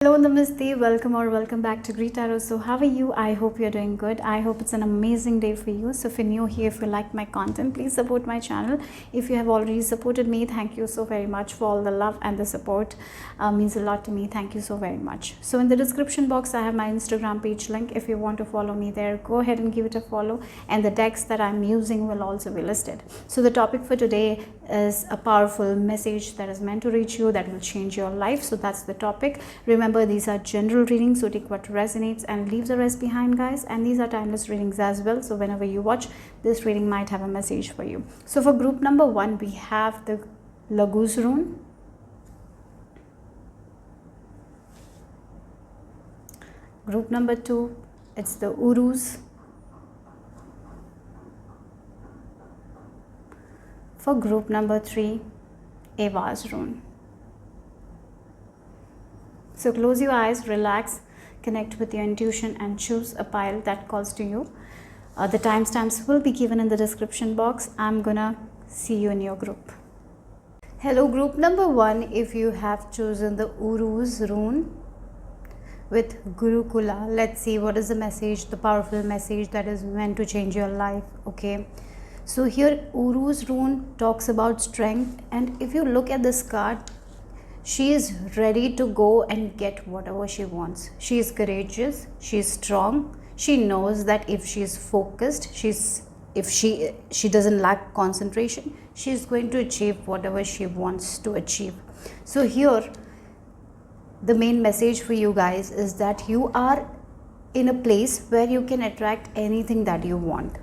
Hello, Namaste, welcome back to greetarot. So how are you? I hope you're doing good. I hope it's an amazing day for you. So if you're new here, if you like my content, please support my channel. If you have already supported me, thank you so very much for all the love and the support. Means a lot to me. Thank you so very much. So in the description box, I have my Instagram page link. If you want to follow me there, go ahead and give it a follow. And the decks that I'm using will also be listed. So the topic for today is a powerful message that is meant to reach you, that will change your life. So that's the topic. Remember, these are general readings, so take what resonates and leave the rest behind, guys. And these are timeless readings as well, so whenever you watch, this reading might have a message for you. So for group number 1, we have the Laguz rune, group number 2, it's the Uruz, for group number 3, Eva's rune. So close your eyes, relax, connect with your intuition and choose a pile that calls to you. The timestamps will be given in the description box. I'm gonna see you in your group. Hello, group number 1. If you have chosen the Uruz rune with Gurukula, let's see what is the message, the powerful message that is meant to change your life. Okay. So here Uruz rune talks about strength, and if you look at this card, she is ready to go and get whatever she wants. She is courageous, she is strong, she knows that if she is focused, if she doesn't lack concentration, she is going to achieve whatever she wants to achieve. So here the main message for you guys is that you are in a place where you can attract anything that you want.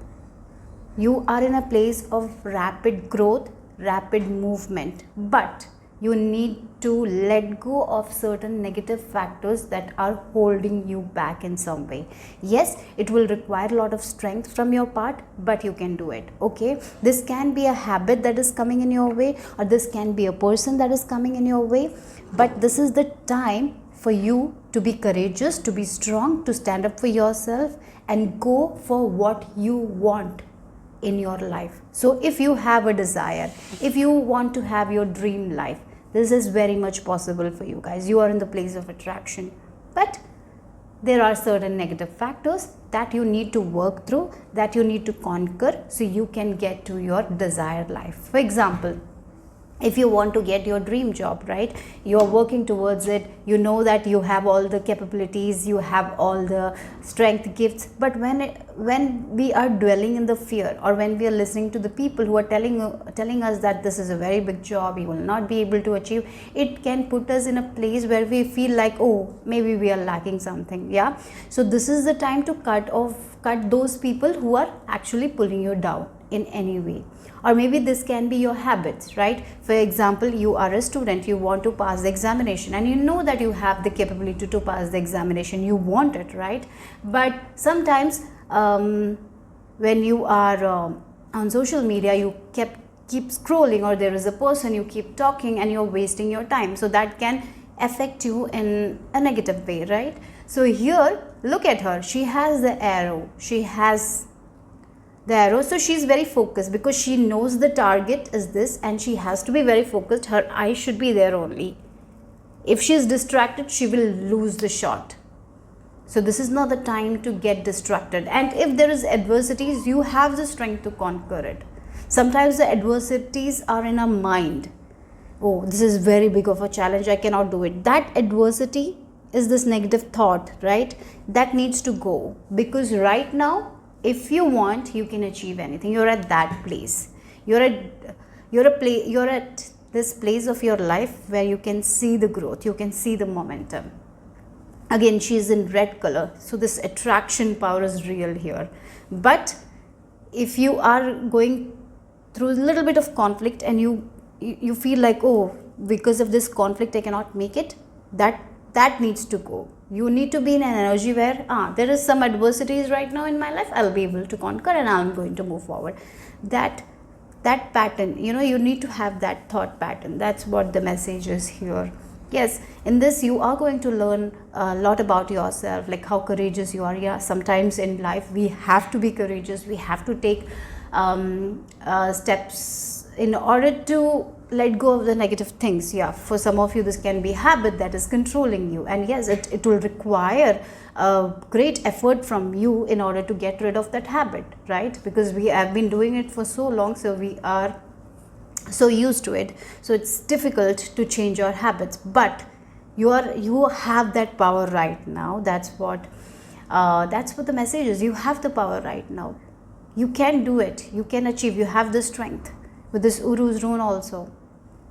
You are in a place of rapid growth, rapid movement, but you need to let go of certain negative factors that are holding you back in some way. Yes, it will require a lot of strength from your part, but you can do it. Okay, this can be a habit that is coming in your way, or this can be a person that is coming in your way, but this is the time for you to be courageous, to be strong, to stand up for yourself and go for what you want in your life. So if you have a desire, if you want to have your dream life, this is very much possible for you guys. You are in the place of attraction, but there are certain negative factors that you need to work through, that you need to conquer, so you can get to your desired life. For example, if you want to get your dream job, right, you are working towards it, you know that you have all the capabilities, you have all the strength, gifts, but when we are dwelling in the fear, or when we are listening to the people who are telling us that this is a very big job, you will not be able to achieve, it can put us in a place where we feel like, oh, maybe we are lacking something. Yeah, so this is the time to cut those people who are actually pulling you down in any way. Or maybe this can be your habits, right? For example, you are a student, you want to pass the examination, and you know that you have the capability to pass the examination, you want it, right? But sometimes when you are on social media, you keep scrolling, or there is a person you keep talking and you're wasting your time, so that can affect you in a negative way, right? So here, look at her, she has the arrow, so she's very focused because she knows the target is this and she has to be very focused. Her eyes should be there only. If she is distracted, she will lose the shot. So this is not the time to get distracted. And if there is adversities, you have the strength to conquer it. Sometimes the adversities are in our mind. Oh, this is very big of a challenge, I cannot do it. That adversity is this negative thought, right? That needs to go, because right now, if you want, you can achieve anything. You're at that place. You're at this place of your life where you can see the growth, you can see the momentum. Again, she is in red color, so this attraction power is real here. But if you are going through a little bit of conflict and you feel like, oh, because of this conflict I cannot make it, that needs to go. You need to be in an energy where there is some adversities right now in my life, I'll be able to conquer and I'm going to move forward. That pattern, you need to have that thought pattern. That's what the message is here. Yes, in this you are going to learn a lot about yourself, like how courageous you are. Yeah, sometimes in life we have to be courageous, we have to take steps in order to let go of the negative things. Yeah, for some of you this can be habit that is controlling you, and yes, it will require a great effort from you in order to get rid of that habit, right? Because we have been doing it for so long, so we are so used to it, so it's difficult to change your habits. But you have that power right now. That's what the message is. You have the power right now. You can do it. You can achieve. You have the strength with this Uru's rune also.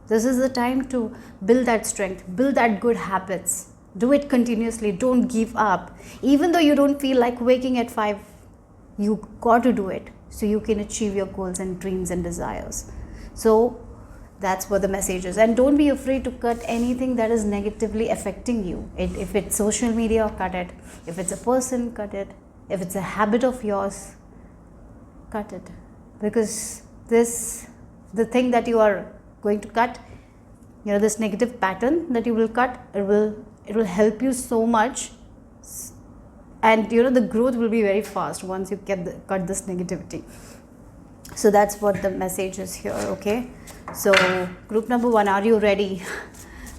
This is the time to build that strength, build that good habits. Do it continuously. Don't give up. Even though you don't feel like waking at 5, you got to do it so you can achieve your goals and dreams and desires. So that's what the message is. And don't be afraid to cut anything that is negatively affecting you. If it's social media, cut it. If it's a person, cut it. If it's a habit of yours, cut it. Because the thing that you are going to cut, this negative pattern that you will cut, it will help you so much, and the growth will be very fast once you cut this negativity. So that's what the message is here. Okay, so group number 1, are you ready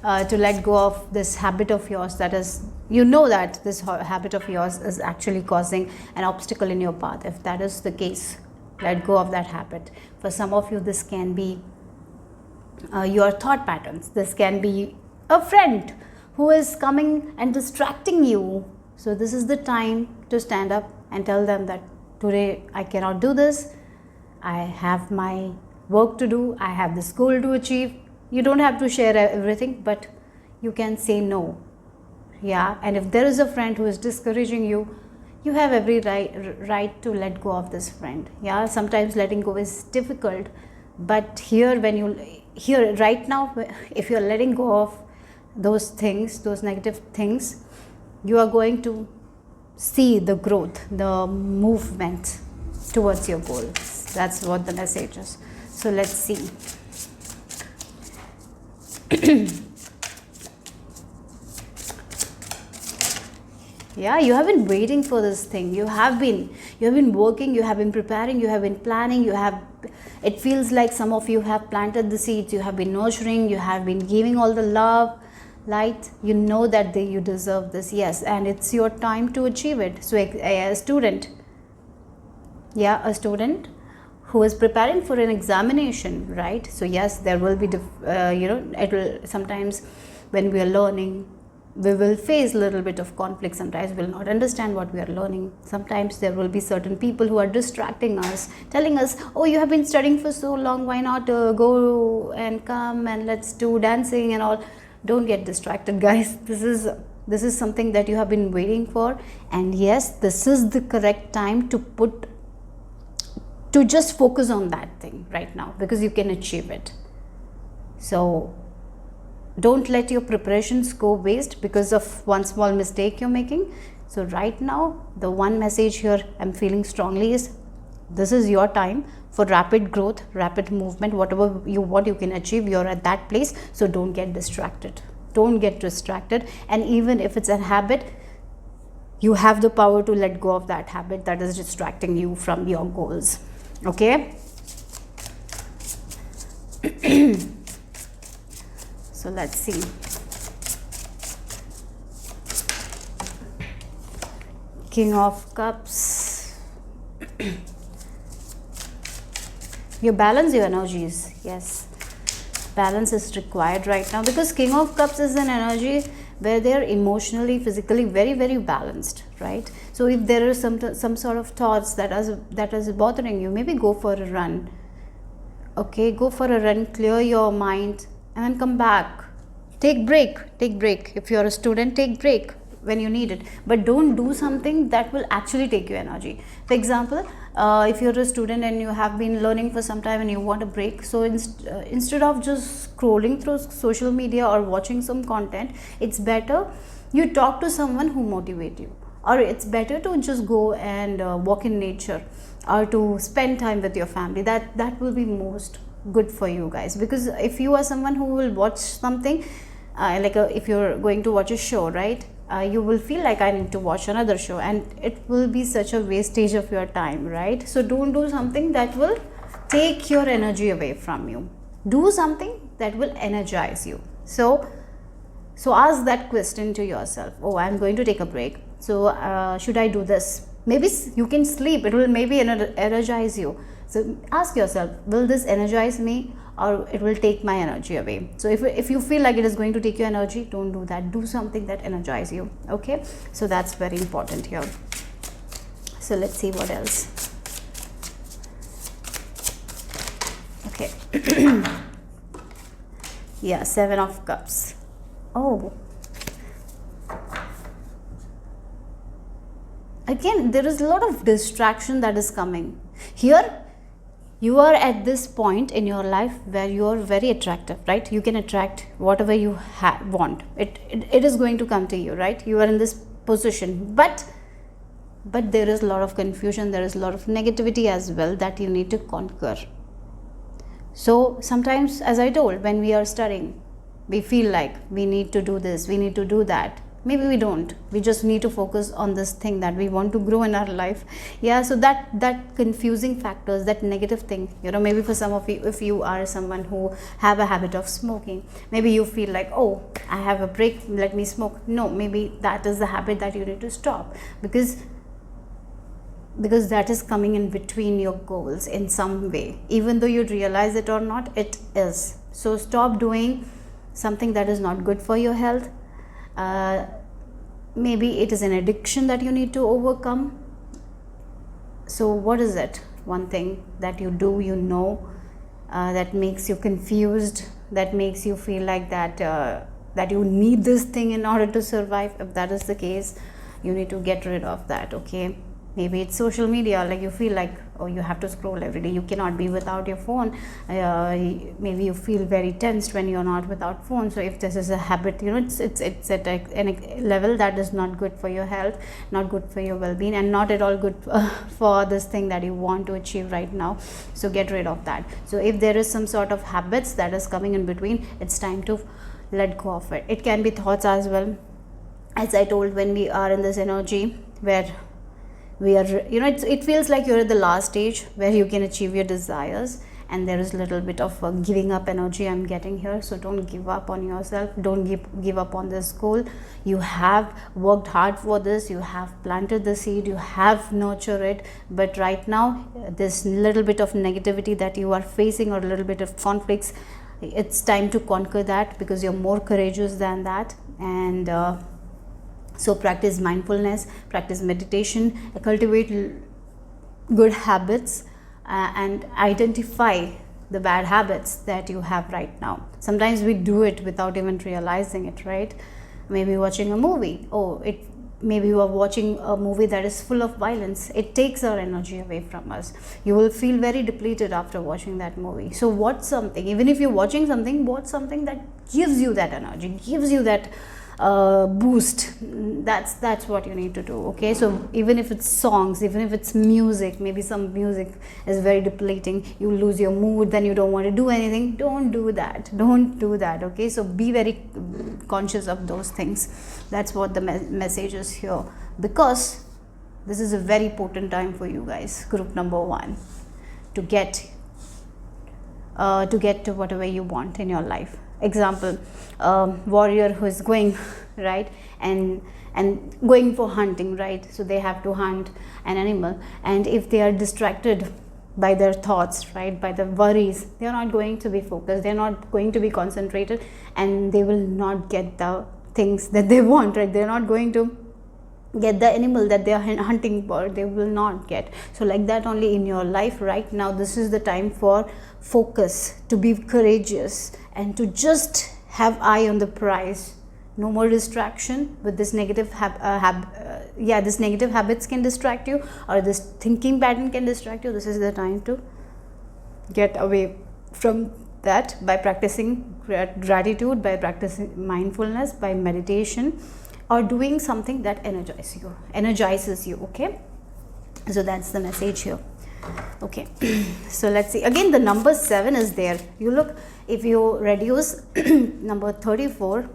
to let go of this habit of yours that is, that this habit of yours is actually causing an obstacle in your path? If that is the case, let go of that habit. For some of you, this can be your thought patterns. This can be a friend who is coming and distracting you. So this is the time to stand up and tell them that today I cannot do this. I have my work to do. I have this goal to achieve. You don't have to share everything, but you can say no. Yeah, and if there is a friend who is discouraging you, you have every right to let go of this friend. Yeah, sometimes letting go is difficult, but here right now, if you're letting go of those things, those negative things, you are going to see the growth, the movement towards your goals. That's what the message is. So let's see. Yeah, you have been waiting for this thing. You have been working, you have been preparing, you have been planning, it feels like some of you have planted the seeds, you have been nurturing, you have been giving all the love, light. You know that you deserve this, yes, and it's your time to achieve it. So a student who is preparing for an examination, right? So yes, there will be it will sometimes, when we are learning, we will face a little bit of conflict. Sometimes we will not understand what we are learning. Sometimes there will be certain people who are distracting us, telling us, oh, you have been studying for so long, why not go and come and let's do dancing and all. Don't get distracted, guys. This is something that you have been waiting for, and yes, this is the correct time to just focus on that thing right now, because you can achieve it. So don't let your preparations go waste because of one small mistake you're making. So right now, the one message here I'm feeling strongly is, this is your time for rapid growth, rapid movement. Whatever you want, you can achieve. You're at that place. So don't get distracted. Don't get distracted. And even if it's a habit, you have the power to let go of that habit that is distracting you from your goals. Okay? So let's see. King of Cups. You balance your energies. Yes, balance is required right now, because King of Cups is an energy where they are emotionally, physically very, very balanced, right? So if there are some sort of thoughts that is bothering you, maybe go for a run. Okay, go for a run, clear your mind, and then come back. Take break. If you're a student, take break when you need it, but don't do something that will actually take your energy. For example, if you're a student and you have been learning for some time and you want a break, so instead of just scrolling through social media or watching some content, it's better you talk to someone who motivates you, or it's better to just go and walk in nature, or to spend time with your family. That will be most good for you guys, because if you are someone who will watch something if you're going to watch a show, right, you will feel like I need to watch another show, and it will be such a wastage of your time, right? So don't do something that will take your energy away from you. Do something that will energize you. So ask that question to yourself. Oh, I'm going to take a break, so should I do this? Maybe you can sleep, it will maybe energize you. So ask yourself, will this energize me, or it will take my energy away? So if you feel like it is going to take your energy, don't do that. Do something that energizes you. Okay, so that's very important here. So let's see what else. Okay. Yeah, 7 of Cups. Oh, again, there is a lot of distraction that is coming here. You are at this point in your life where you are very attractive, right? You can attract whatever you want. It is going to come to you, right? You are in this position, but there is a lot of confusion, there is a lot of negativity as well that you need to conquer. So sometimes, as I told, when we are studying, we feel like we need to do this, we need to do that. Maybe we don't. We just need to focus on this thing that we want to grow in our life. Yeah, so that confusing factors, that negative thing, maybe for some of you, if you are someone who have a habit of smoking, maybe you feel like, oh, I have a break, let me smoke. No, maybe that is the habit that you need to stop, because that is coming in between your goals in some way. Even though you realize it or not, it is. So stop doing something that is not good for your health. Maybe it is an addiction that you need to overcome. So what is it? One thing that you do, that makes you confused, that makes you feel like that you need this thing in order to survive. If that is the case, you need to get rid of that. Okay, maybe it's social media, like you feel like, oh, you have to scroll every day, you cannot be without your phone. Maybe you feel very tensed when you're not without phone. So if this is a habit, it's at a level that is not good for your health, not good for your well-being, and not at all good for this thing that you want to achieve right now. So get rid of that. So if there is some sort of habits that is coming in between, it's time to let go of it. It can be thoughts as well. As I told, when we are in this energy where we are, it feels like you're at the last stage where you can achieve your desires, and there is a little bit of giving up energy I'm getting here. So don't give up on yourself, don't give up on this goal. You have worked hard for this, you have planted the seed, you have nurtured it, but right now this little bit of negativity that you are facing, or a little bit of conflicts, it's time to conquer that, because you're more courageous than that. And so practice mindfulness, practice meditation, cultivate good habits, and identify the bad habits that you have right now. Sometimes we do it without even realizing it, right? Maybe watching a movie. Maybe you are watching a movie that is full of violence. It takes our energy away from us. You will feel very depleted after watching that movie. So watch something, even if you're watching something, watch something that gives you that energy, gives you that boost. That's what you need to do. Okay, so even if it's songs, even if it's music, maybe some music is very depleting, you lose your mood, then you don't want to do anything. Don't do that. Okay, so be very conscious of those things. That's what the message is here, because this is a very potent time for you guys, group number 1, to get to whatever you want in your life. Example, warrior who is going, right, and going for hunting, right? So they have to hunt an animal, and if they are distracted by their thoughts, right, by the worries, they are not going to be focused, they are not going to be concentrated, and they will not get the things that they want, right? They are not going to get the animal that they are hunting for, they will not get. So like that only in your life right now, this is the time for focus, to be courageous, and to just have eye on the prize. No more distraction with this negative this negative habits can distract you, or this thinking pattern can distract you. This is the time to get away from that by practicing gratitude, by practicing mindfulness, by meditation, or doing something that energizes you. Okay, so that's the message here. Okay, so let's see. Again, the number 7 is there. You look, if you reduce number 34,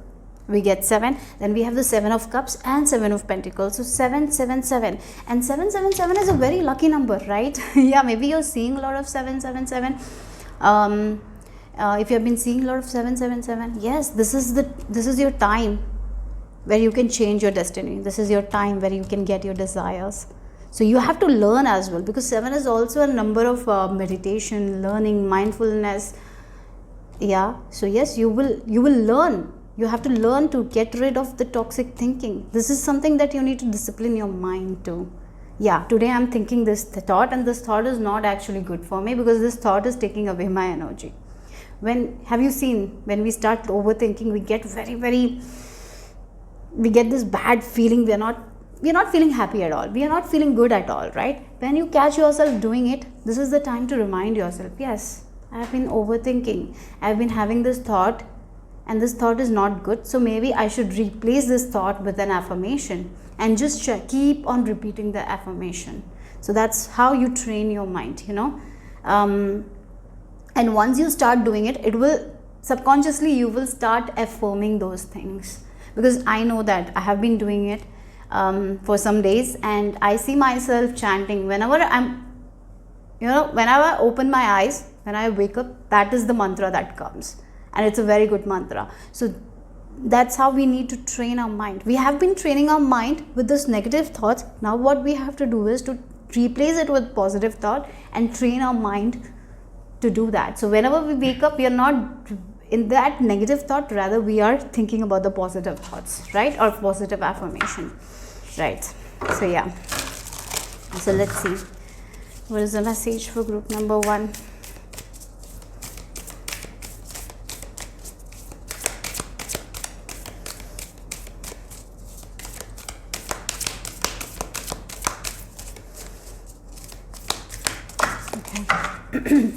we get 7. Then we have the 7 of Cups and 7 of Pentacles. So 777, and 777 is a very lucky number, right? Yeah, maybe you're seeing a lot of 777. if you have been seeing a lot of 777, yes, this is your time where you can change your destiny. This is your time where you can get your desires. So you have to learn as well, because 7 is also a number of meditation, learning, mindfulness. Yeah, so yes, you will learn. You have to learn to get rid of the toxic thinking. This is something that you need to discipline your mind to. Yeah, today I'm thinking this thought, and this thought is not actually good for me because this thought is taking away my energy. Have you seen, when we start overthinking, we get we get this bad feeling. We're not feeling happy at all. We are not feeling good at all, right? When you catch yourself doing it, this is the time to remind yourself, yes, I've been overthinking. I've been having this thought, and this thought is not good. So maybe I should replace this thought with an affirmation and just keep on repeating the affirmation. So that's how you train your mind, and once you start doing it, it will subconsciously, you will start affirming those things. Because I know that I have been doing it for some days, and I see myself chanting whenever whenever I open my eyes, when I wake up, that is the mantra that comes, and it's a very good mantra. So that's how we need to train our mind. We have been training our mind with this negative thoughts. Now what we have to do is to replace it with positive thought and train our mind to do that. So whenever we wake up, we are not in that negative thought, rather we are thinking about the positive thoughts, right? Or positive affirmation, right? So yeah, so let's see, what is the message for group number 1? Okay.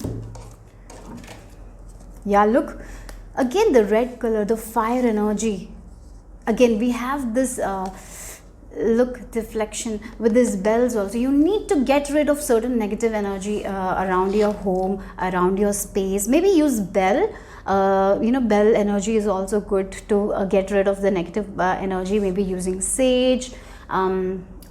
Yeah, look, again the red color, the fire energy. Again we have this look, deflection with these bells also. You need to get rid of certain negative energy around your home, around your space. Maybe use bell. Bell energy is also good to get rid of the negative energy. Maybe using sage,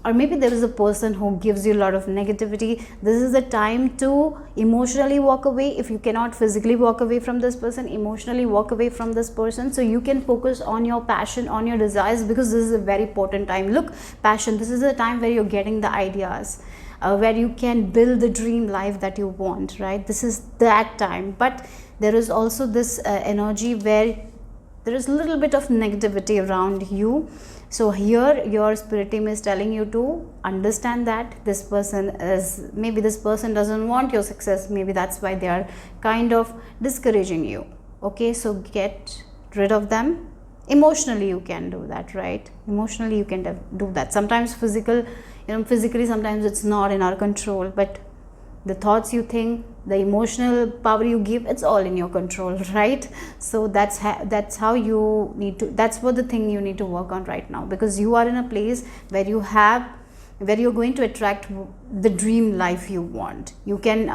or maybe there is a person who gives you a lot of negativity. This is the time to emotionally walk away. If you cannot physically walk away from this person, emotionally walk away from this person, so you can focus on your passion, on your desires, because this is a very important time. Look, passion, this is a time where you're getting the ideas, where you can build the dream life that you want, right? This is that time. But there is also this energy where there is a little bit of negativity around you. So here your spirit team is telling you to understand that this person doesn't want your success. Maybe that's why they are kind of discouraging you. Okay, so get rid of them. Emotionally you can do that, right? Emotionally you can do that. Sometimes physically sometimes it's not in our control, but the thoughts you think, the emotional power you give, it's all in your control, right? So that's how you need to, that's what the thing you need to work on right now, because you are in a place where you're going to attract the dream life you want. You can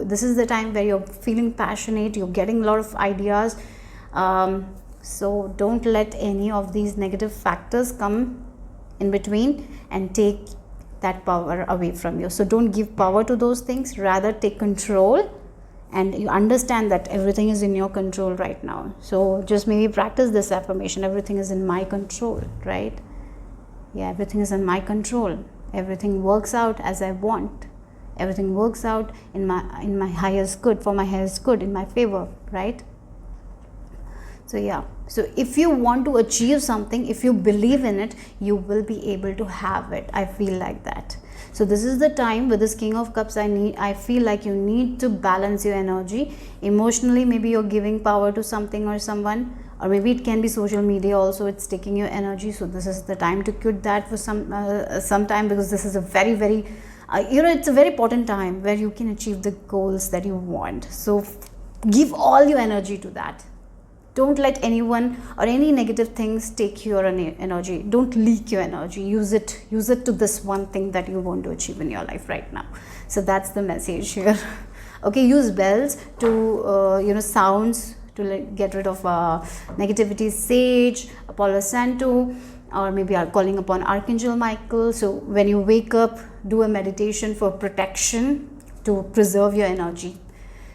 this is the time where you're feeling passionate, you're getting a lot of ideas. So don't let any of these negative factors come in between and take that power away from you. So don't give power to those things, rather take control, and you understand that everything is in your control right now. So just maybe practice this affirmation, everything is in my control, right? Yeah, everything is in my control. Everything works out as I want. Everything works out in my highest good, for my highest good, in my favor, right? So yeah, so if you want to achieve something, if you believe in it, you will be able to have it. I feel like that. So this is the time with this King of Cups. I feel like you need to balance your energy. Emotionally, maybe you're giving power to something or someone, or maybe it can be social media also, it's taking your energy. So this is the time to quit that for some time, because this is a very, very it's a very important time where you can achieve the goals that you want. So give all your energy to that. Don't let anyone or any negative things take your energy. Don't leak your energy. Use it to this one thing that you want to achieve in your life right now. So that's the message here. Okay, use bells to sounds to get rid of negativity. Sage, Palo Santo, or maybe are calling upon Archangel Michael. So when you wake up, do a meditation for protection, to preserve your energy.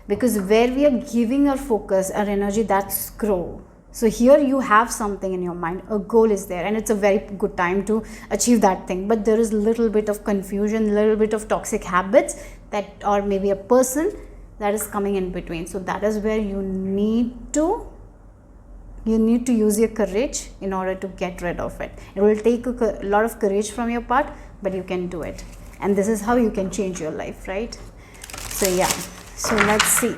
because where we are giving our focus, our energy, that's grow. So here you have something in your mind, a goal is there, and it's a very good time to achieve that thing, but there is a little bit of confusion, little bit of toxic habits that, or maybe a person that is coming in between. So that is where you need to use your courage in order to get rid of it. It will take a lot of courage from your part, but you can do it, and this is how you can change your life, right? So yeah, so let's see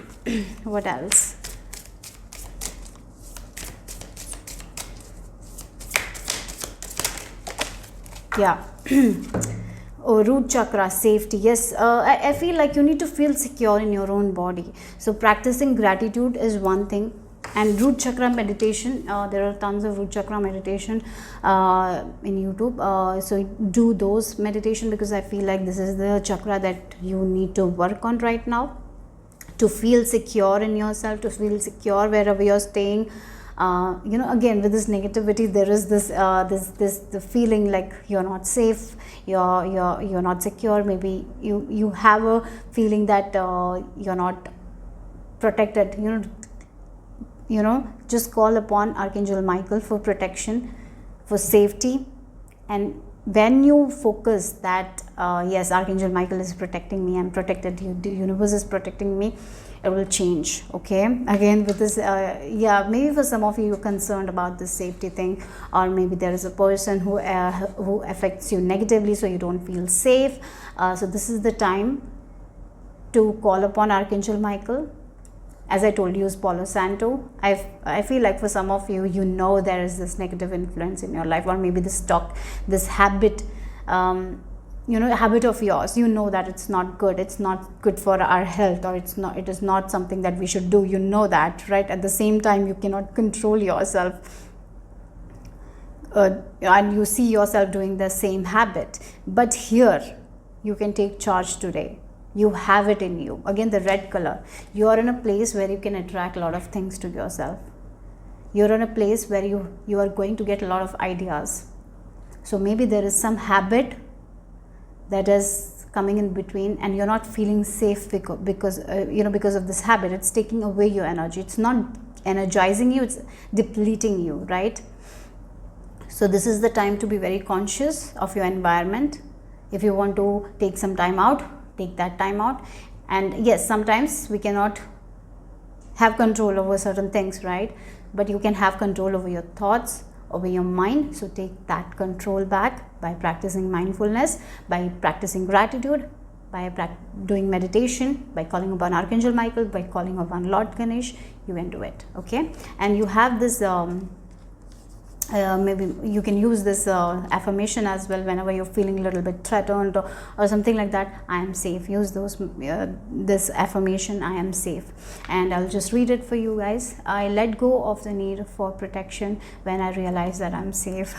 what else. Yeah. Oh, root chakra, safety. Yes, I feel like you need to feel secure in your own body. So practicing gratitude is one thing, and root chakra meditation. There are tons of root chakra meditation in YouTube. So do those meditation, because I feel like this is the chakra that you need to work on right now to feel secure in yourself, to feel secure wherever you're staying. Again, with this negativity, there is this the feeling like you're not safe, you're not secure. Maybe you have a feeling that you're not protected. Just call upon Archangel Michael for protection, for safety, and when you focus that yes, Archangel Michael is protecting me, I'm protected, the universe is protecting me, it will change. Okay, again with this maybe for some of you, you're concerned about this safety thing, or maybe there is a person who affects you negatively, so you don't feel safe. So this is the time to call upon Archangel Michael. As I told you, use Palo Santo. I feel like for some of you, there is this negative influence in your life, or maybe this habit, habit of yours. That it's not good. It's not good for our health, or it is not something that we should do. That, right? At the same time, you cannot control yourself, and you see yourself doing the same habit. But here, you can take charge today. You have it in you. Again, the red color. You are in a place where you can attract a lot of things to yourself. You're in a place where you are going to get a lot of ideas. So maybe there is some habit that is coming in between, and you're not feeling safe because of this habit. It's taking away your energy. It's not energizing you. It's depleting you, right? So this is the time to be very conscious of your environment. If you want to take some time out, take that time out. And yes, sometimes we cannot have control over certain things, right? But you can have control over your thoughts, over your mind. So take that control back by practicing mindfulness, by practicing gratitude, by doing meditation, by calling upon Archangel Michael, by calling upon Lord Ganesh. You can do it. Okay, and you have this maybe you can use this affirmation as well whenever you're feeling a little bit threatened or something like that. I am safe. Use this affirmation, I am safe, and I'll just read it for you guys. I let go of the need for protection when I realize that I'm safe.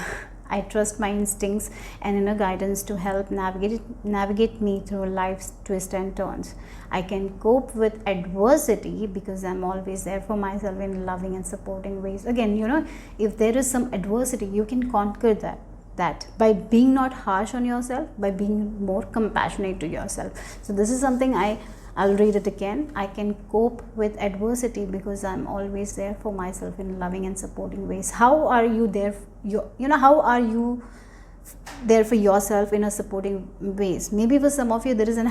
I trust my instincts and inner guidance to help navigate me through life's twists and turns. I can cope with adversity because I'm always there for myself in loving and supporting ways. Again, if there is some adversity, you can conquer that by being not harsh on yourself, by being more compassionate to yourself. So this is something I'll read it again. I can cope with adversity because I'm always there for myself in loving and supporting ways. How are you there? How are you there for yourself in a supporting ways? Maybe for some of you, there is a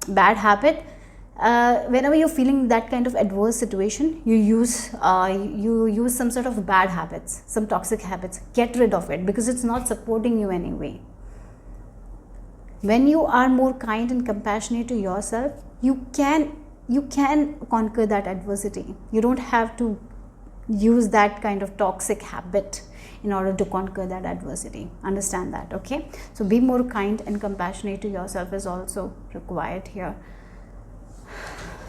bad habit. Whenever you're feeling that kind of adverse situation, you use some sort of bad habits, some toxic habits. Get rid of it because it's not supporting you anyway. When you are more kind and compassionate to yourself, you can conquer that adversity. You don't have to use that kind of toxic habit in order to conquer that adversity. Understand that, okay? So be more kind and compassionate to yourself is also required here.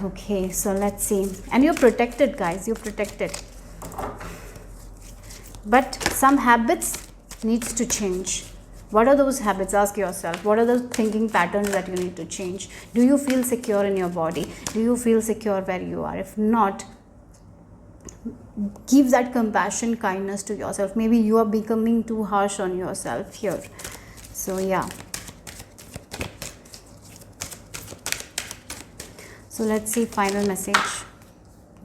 Okay, so let's see. And you're protected, guys. You're protected. But some habits needs to change. What are those habits? Ask yourself. What are the thinking patterns that you need to change? Do you feel secure in your body? Do you feel secure where you are? If not, give that compassion, kindness to yourself. Maybe you are becoming too harsh on yourself here. So yeah. So let's see final message.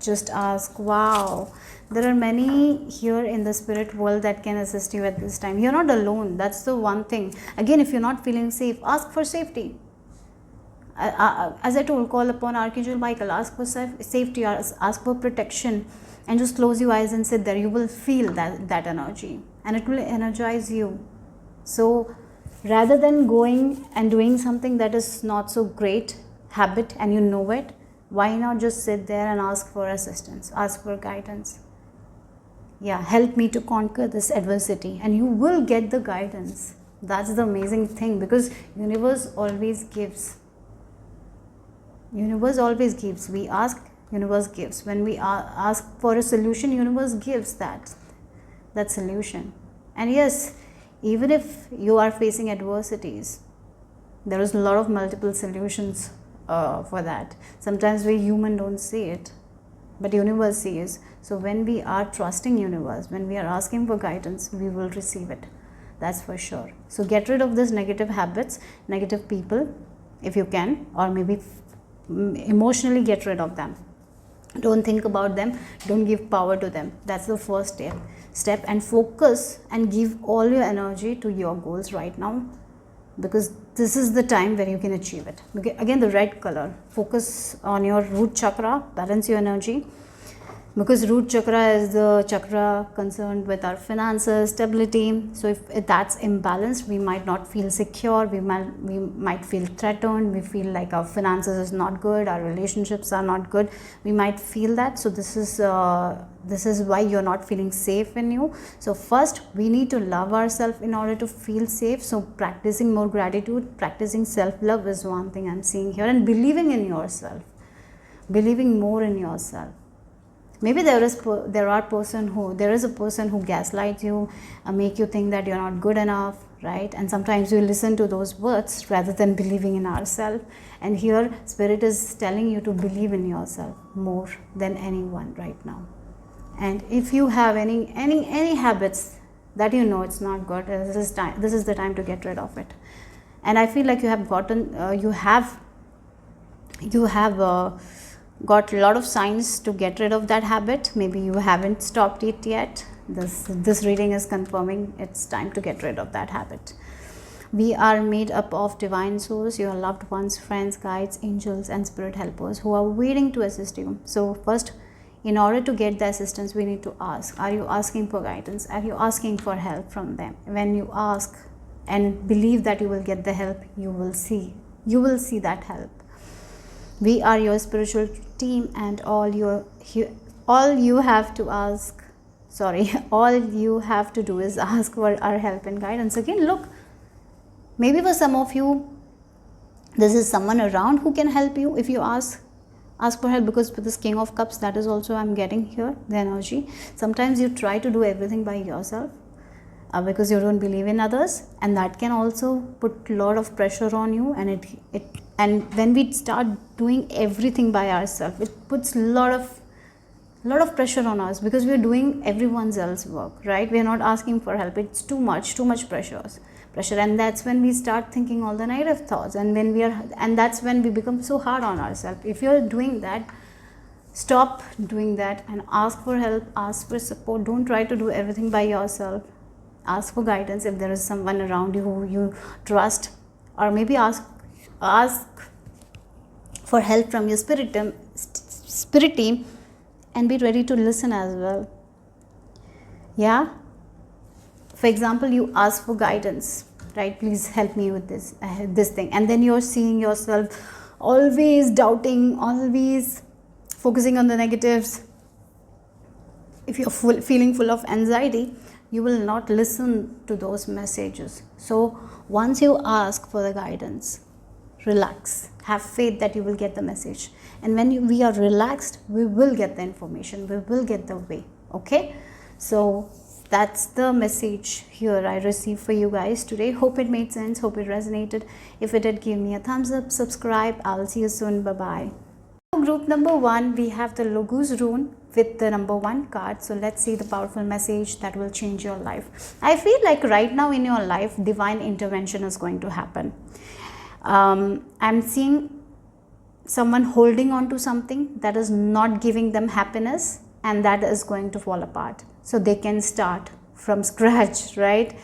Just ask. Wow, there are many here in the spirit world that can assist you at this time. You're not alone. That's the one thing. Again, if you're not feeling safe, ask for safety. As I told, call upon Archangel Michael, ask for safety, ask for protection, and just close your eyes and sit there. You will feel that energy, and it will energize you. So rather than going and doing something that is not so great habit and you know it, why not just sit there and ask for assistance, ask for guidance. Yeah, help me to conquer this adversity, and you will get the guidance. That's the amazing thing, because universe always gives. Universe always gives. We ask, universe gives. When we ask for a solution, universe gives that solution. And yes, even if you are facing adversities, there is a lot of multiple solutions for that. Sometimes we human don't see it, but universe sees. So when we are trusting universe, when we are asking for guidance, we will receive it. That's for sure. So get rid of these negative habits, negative people, if you can, or maybe emotionally get rid of them. Don't think about them, don't give power to them. That's the first step. And focus and give all your energy to your goals right now, because this is the time where you can achieve it. Again, the red color, focus on your root chakra, balance your energy, because root chakra is the chakra concerned with our finances, stability. So if that's imbalanced, we might not feel secure, we might feel threatened, we feel like our finances is not good, our relationships are not good, we might feel that. So this is why you're not feeling safe in you. So first we need to love ourselves in order to feel safe. So practicing more gratitude, practicing self-love is one thing I'm seeing here, and believing in yourself, believing more in yourself. Maybe there is a person who gaslights you, make you think that you're not good enough, right? And sometimes we listen to those words rather than believing in ourselves. And here spirit is telling you to believe in yourself more than anyone right now. And if you have any habits that you know it's not good, this is the time to get rid of it. And I feel like you have got a lot of signs to get rid of that habit. Maybe you haven't stopped it yet. This reading is confirming it's time to get rid of that habit. We are made up of divine souls, your loved ones, friends, guides, angels, and spirit helpers who are waiting to assist you. So first, in order to get the assistance, we need to ask. Are you asking for guidance? Are you asking for help from them? When you ask and believe that you will get the help, you will see that help. We are your spiritual team, and all you have to do is ask for our help and guidance. Again, look, maybe for some of you, this is someone around who can help you if you ask for help, because with this King of Cups, that is also I'm getting here, the energy. Sometimes you try to do everything by yourself because you don't believe in others, and that can also put a lot of pressure on you. And when we start doing everything by ourselves, it puts a lot of pressure on us, because we are doing everyone else's work, right? We are not asking for help. It's too much pressure, and that's when we start thinking all the negative thoughts, and that's when we become so hard on ourselves. If you're doing that, stop doing that and ask for help, ask for support. Don't try to do everything by yourself. Ask for guidance if there is someone around you who you trust, or maybe ask for help from your spirit team, and be ready to listen as well. Yeah, for example, you ask for guidance, right? Please help me with this thing, and then you're seeing yourself always doubting, always focusing on the negatives. If you're feeling full of anxiety, you will not listen to those messages. So once you ask for the guidance, relax, have faith that you will get the message, and when we are relaxed, we will get the information, we will get the way. Okay, so that's the message here I received for you guys today. Hope it made sense, hope it resonated. If it did, give me a thumbs up, subscribe. I'll see you soon. Bye bye. Group number 1, we have the Logos rune with the number 1 card. So let's see the powerful message that will change your life. I feel like right now in your life, divine intervention is going to happen. I'm seeing someone holding on to something that is not giving them happiness, and that is going to fall apart. So they can start from scratch, right?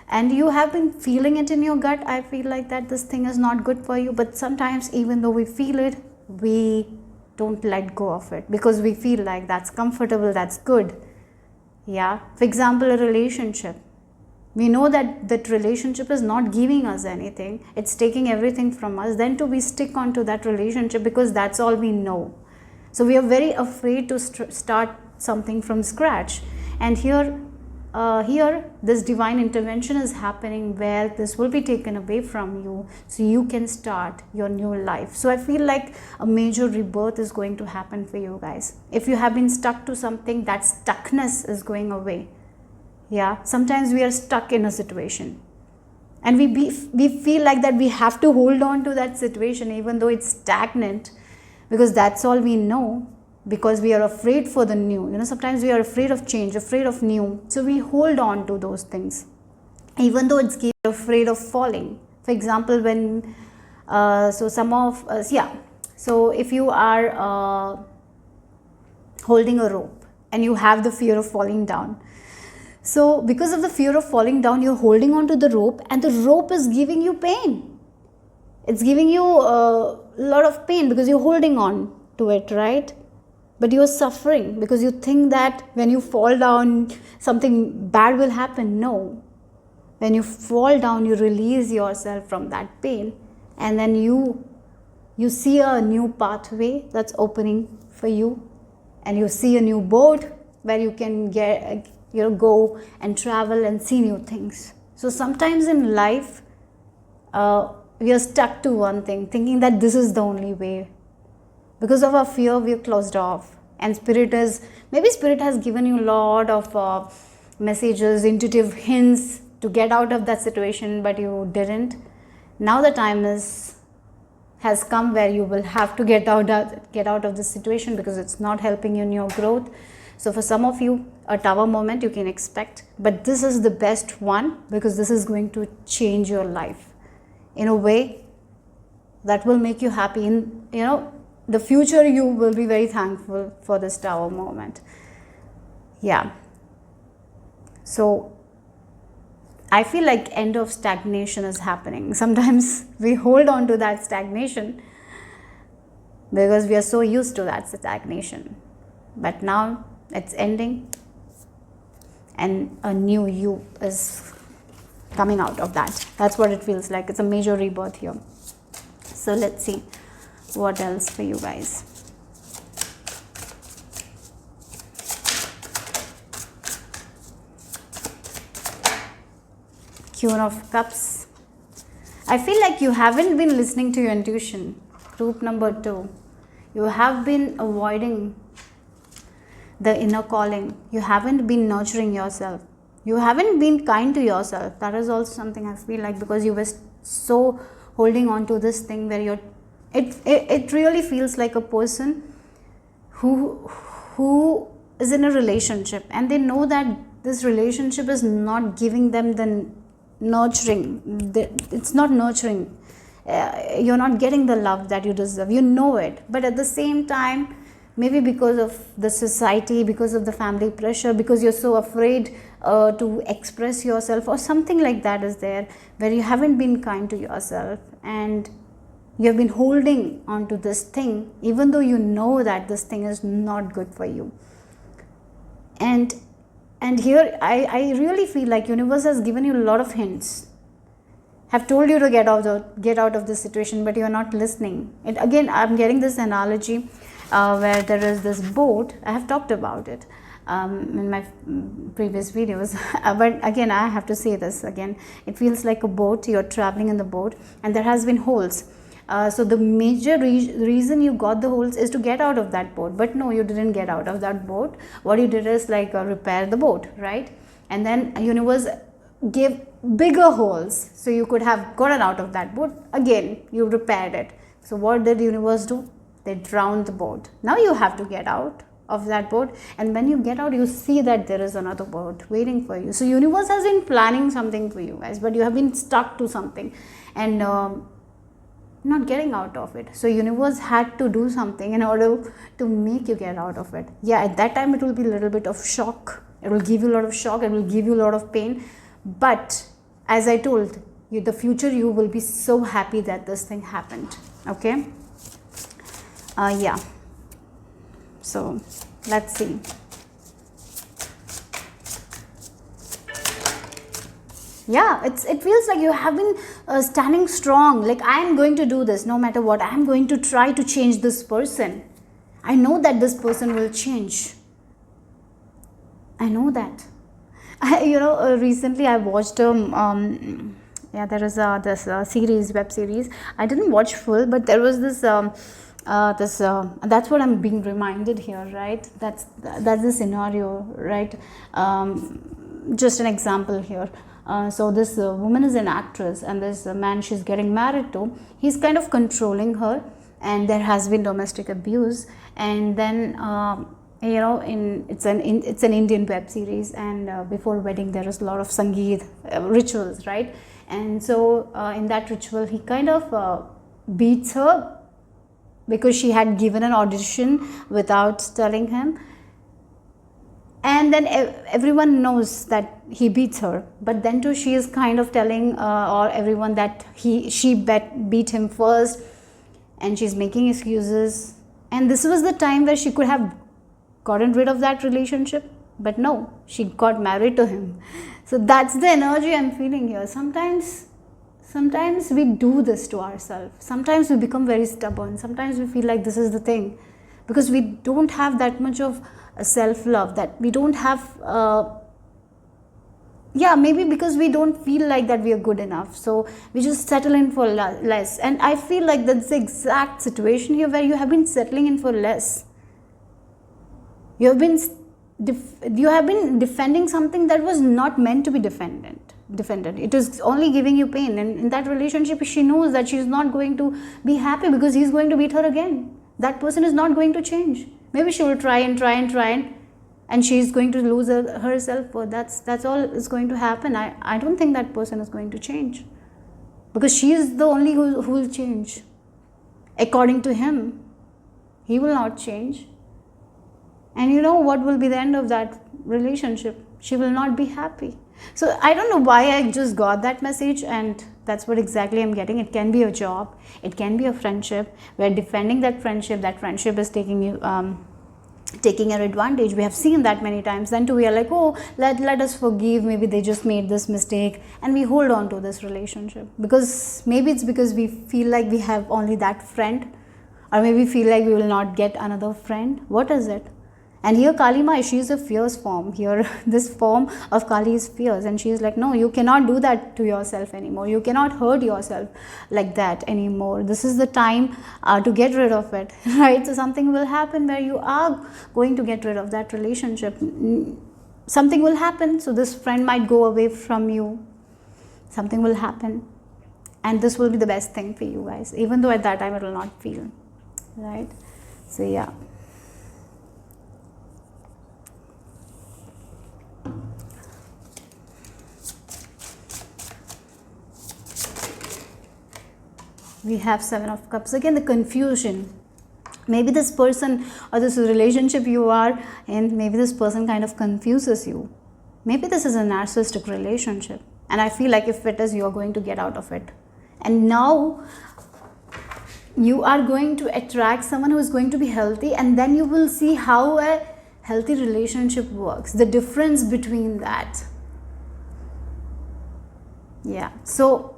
And you have been feeling it in your gut. I feel like that this thing is not good for you, but sometimes even though we feel it, we don't let go of it because we feel like that's comfortable, that's good. Yeah, for example, a relationship. We know that that relationship is not giving us anything, it's taking everything from us. Then we stick on to that relationship because that's all we know. So we are very afraid to start something from scratch. And here this divine intervention is happening where this will be taken away from you so you can start your new life. So I feel like a major rebirth is going to happen for you guys. If you have been stuck to something, that stuckness is going away. Yeah, sometimes we are stuck in a situation and we feel like that we have to hold on to that situation even though it's stagnant, because that's all we know, because we are afraid for the new. Sometimes we are afraid of change, afraid of new, so we hold on to those things even though it's afraid of falling. For example, when so some of us, so if you are holding a rope and you have the fear of falling down, so because of the fear of falling down, you're holding on to the rope and the rope is giving you pain. It's giving you a lot of pain because you're holding on to it, right? But you're suffering because you think that when you fall down, something bad will happen. No. When you fall down, you release yourself from that pain, and then you see a new pathway that's opening for you, and you see a new boat where you can go and travel and see new things. So sometimes in life, we are stuck to one thing, thinking that this is the only way. Because of our fear, we are closed off. And spirit has given you a lot of messages, intuitive hints to get out of that situation, but you didn't. Now the time has come where you will have to get out of this situation because it's not helping you in your growth. So for some of you, a tower moment you can expect, but this is the best one because this is going to change your life in a way that will make you happy. In the future, you will be very thankful for this tower moment. Yeah. So I feel like end of stagnation is happening. Sometimes we hold on to that stagnation because we are so used to that stagnation. But now it's ending and a new you is coming out of that. That's what it feels like. It's a major rebirth here. So let's see what else for you guys. Queen of Cups. I feel like you haven't been listening to your intuition. Group number 2. You have been avoiding the inner calling. You haven't been nurturing yourself. You haven't been kind to yourself. That is also something I feel like, because you were so holding on to this thing where it really feels like a person who is in a relationship and they know that this relationship is not giving them the nurturing. It's not nurturing. You're not getting the love that you deserve. You know it. But at the same time, maybe because of the society, because of the family pressure, because you're so afraid to express yourself or something like that is there, where you haven't been kind to yourself and you have been holding on to this thing even though you know that this thing is not good for you. And here I really feel like universe has given you a lot of hints, have told you to get out of this situation, but you're not listening. And again, I'm getting this analogy where there is this boat. I have talked about it in my previous videos, but again I have to say this again. It feels like a boat. You're traveling in the boat and there has been holes. So the major reason you got the holes is to get out of that boat, but no, you didn't get out of that boat. What you did is repair the boat, right? And then universe gave bigger holes so you could have gotten out of that boat. Again, you repaired it. So what did universe do? They drowned the boat. Now you have to get out of that boat, and when you get out, you see that there is another boat waiting for you. So universe has been planning something for you guys, but you have been stuck to something, and not getting out of it. So universe had to do something in order to make you get out of it. Yeah, at that time it will be a little bit of shock. It will give you a lot of shock. It will give you a lot of pain. But as I told you, the future you will be so happy that this thing happened. Okay. Yeah. So let's see. Yeah, it feels like you have been standing strong. Like, I am going to do this no matter what. I am going to try to change this person. I know that this person will change. I know that. Recently I watched there is this series, web series. I didn't watch full, but there was this that's what I'm being reminded here, right? That's the scenario, right? Just an example here. So this woman is an actress, and this man she's getting married to, he's kind of controlling her, and there has been domestic abuse. And then it's an Indian web series, and before wedding there is a lot of sangeet rituals, right? And so in that ritual he kind of beats her because she had given an audition without telling him. And then everyone knows that he beats her, but then too she is kind of telling or everyone that she beat him first, and she's making excuses. And this was the time where she could have gotten rid of that relationship, but no, she got married to him. So that's the energy I'm feeling here. Sometimes we do this to ourselves. Sometimes we become very stubborn. Sometimes we feel like this is the thing, because we don't have that much of self-love, that we don't have maybe because we don't feel like that we are good enough, so we just settle in for less. And I feel like that's the exact situation here, where you have been settling in for less. You have been defending something that was not meant to be defended. It is only giving you pain, and in that relationship she knows that she is not going to be happy because he is going to beat her again. That person is not going to change. Maybe she will try and she is going to lose herself. That's all is going to happen. I don't think that person is going to change, because she is the only who will change. According to him, he will not change. And you know what will be the end of that relationship? She will not be happy. So I don't know why I just got that message, and that's what exactly I'm getting. It can be a job, it can be a friendship. We're defending that friendship is taking your advantage. We have seen that many times. Then too we are like, oh, let us forgive, maybe they just made this mistake, and we hold on to this relationship because maybe it's because we feel like we have only that friend, or maybe feel like we will not get another friend. What is it? And here Kali Ma, she is a fierce form. Here this form of Kali is fierce, and she is like, no, you cannot do that to yourself anymore. You cannot hurt yourself like that anymore. This is the time to get rid of it, right? So something will happen where you are going to get rid of that relationship. Something will happen. So this friend might go away from you. Something will happen, and this will be the best thing for you guys, even though at that time it will not feel, right? So yeah. We have Seven of Cups. Again, the confusion. Maybe this person or this relationship you are in, maybe this person kind of confuses you. Maybe this is a narcissistic relationship, and I feel like if it is, you are going to get out of it. And now you are going to attract someone who is going to be healthy, and then you will see how a healthy relationship works. The difference between that. Yeah. So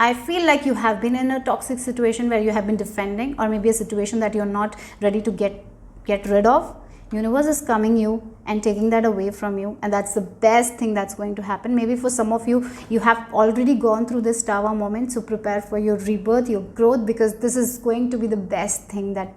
I feel like you have been in a toxic situation where you have been defending, or maybe a situation that you're not ready to get rid of. Universe is coming you and taking that away from you, and that's the best thing that's going to happen. Maybe for some of you, you have already gone through this tower moment, so prepare for your rebirth, your growth, because this is going to be the best thing that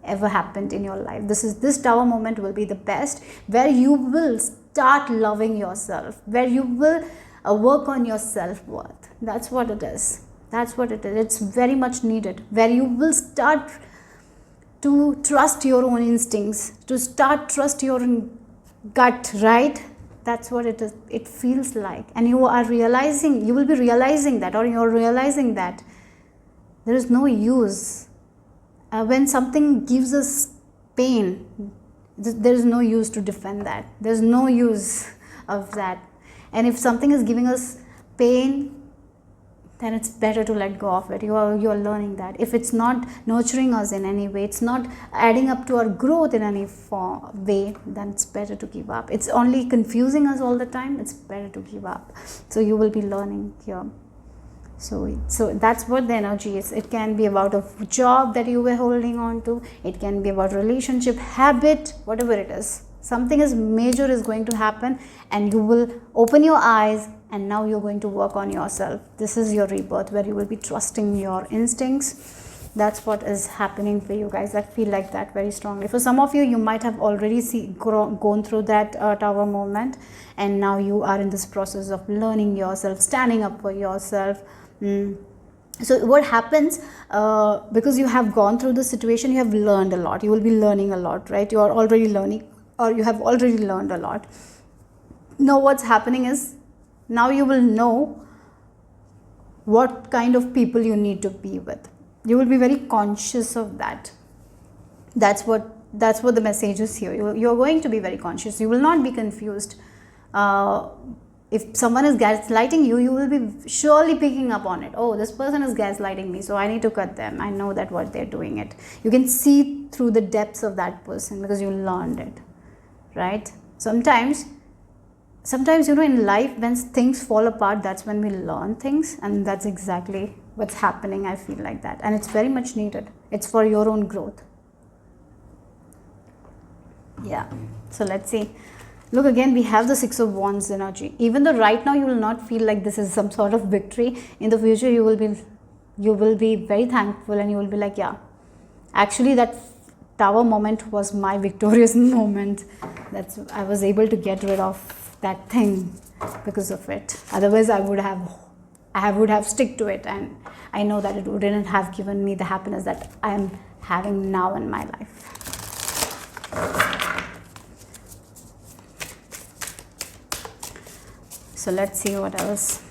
ever happened in your life. This tower moment will be the best, where you will start loving yourself, where you will work on your self-worth. That's what it is. It's very much needed, where you will start to trust your own instincts, to start trust your gut, right? That's what it is. It feels like, and you will be realizing that, or you're realizing that There is no use. When something gives us pain, there is no use to defend that. There's no use of that. And if something is giving us pain, then it's better to let go of it. You are learning that. If it's not nurturing us in any way, it's not adding up to our growth in any way, then it's better to give up. It's only confusing us all the time, it's better to give up. So you will be learning here. So that's what the energy is. It can be about a job that you were holding on to. It can be about relationship, habit, whatever it is. Something is major is going to happen, and you will open your eyes, and now you're going to work on yourself. This is your rebirth, where you will be trusting your instincts. That's what is happening for you guys. I feel like that very strongly. For some of you, you might have already gone through that tower moment, and now you are in this process of learning yourself, standing up for yourself. So what happens, because you have gone through the situation, you have learned a lot. You will be learning a lot, right? You are already learning, or you have already learned a lot. Now what's happening is, now you will know what kind of people you need to be with. You will be very conscious of that. That's what the message is here. You're going to be very conscious. You will not be confused. If someone is gaslighting you, you will be surely picking up on it. Oh, this person is gaslighting me, so I need to cut them. I know that what they're doing it. You can see through the depths of that person because you learned it, right? Sometimes, in life, when things fall apart, that's when we learn things, and that's exactly what's happening. I feel like that, and it's very much needed. It's for your own growth. Yeah. So let's see. Look, again, we have the Six of Wands energy. Even though right now you will not feel like this is some sort of victory, in the future you will be very thankful, and you will be like, yeah, actually that tower moment was my victorious moment. I was able to get rid of that thing because of it. Otherwise I would have stick to it, and I know that it wouldn't have given me the happiness that I am having now in my life. So let's see what else.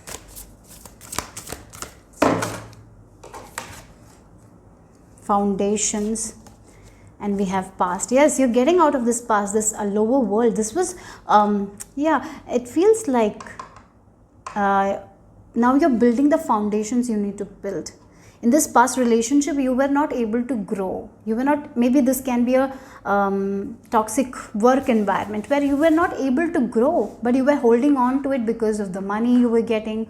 Foundations, and we have past. Yes, you're getting out of this past, this lower world. This was, it feels like now you're building the foundations you need to build. In this past relationship, you were not able to grow. You were not, maybe this can be a toxic work environment where you were not able to grow, but you were holding on to it because of the money you were getting,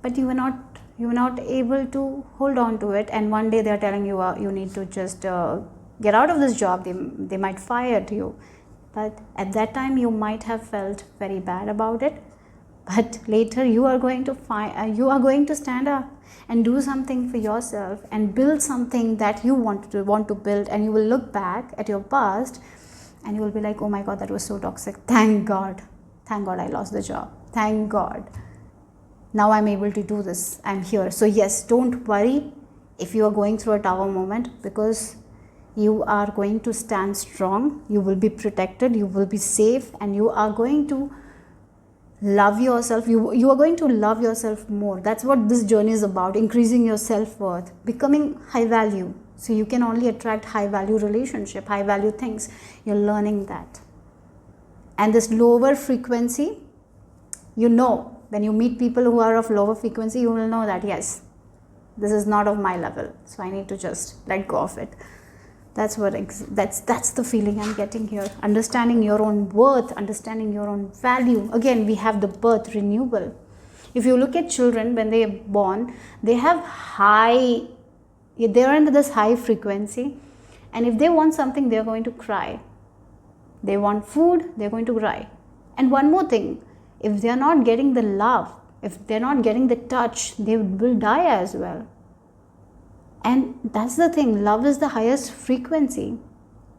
but you were not able to hold on to it. And one day they are telling you, you need to just get out of this job. They might fire you. But at that time, you might have felt very bad about it. But later you are going to stand up and do something for yourself and build something that you want to build, and you will look back at your past and you will be like, oh my God, that was so toxic. Thank God I lost the job. Thank God. Now I'm able to do this. I'm here. So yes, don't worry if you are going through a tower moment, because you are going to stand strong. You will be protected. You will be safe, and you are going to love yourself. You are going to love yourself more. That's what this journey is about, increasing your self-worth, becoming high value. So you can only attract high value relationship, high value things. You're learning that. And this lower frequency, when you meet people who are of lower frequency, you will know that yes, this is not of my level, so I need to just let go of it. That's the feeling I'm getting here. Understanding your own worth, understanding your own value. Again, we have the birth renewal. If you look at children, when they are born, they are in this high frequency, and if they want something, they are going to cry. They want food, they are going to cry. And one more thing, if they are not getting the love, if they are not getting the touch, they will die as well. And that's the thing, love is the highest frequency.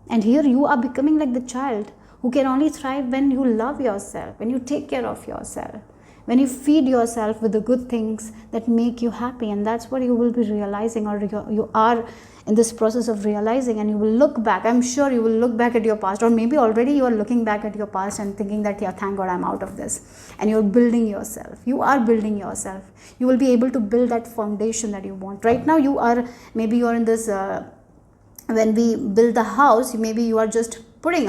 And here you are becoming like the child who can only thrive when you love yourself, when you take care of yourself, when you feed yourself with the good things that make you happy, and that's what you will be realizing, or you are in this process of realizing, and you will look back. I'm sure you will look back at your past, or maybe already you are looking back at your past and thinking that, yeah, thank God I'm out of this. And you're building yourself. You are building yourself. You will be able to build that foundation that you want. Right now you are, maybe you're in this, when we build the house, maybe you are just putting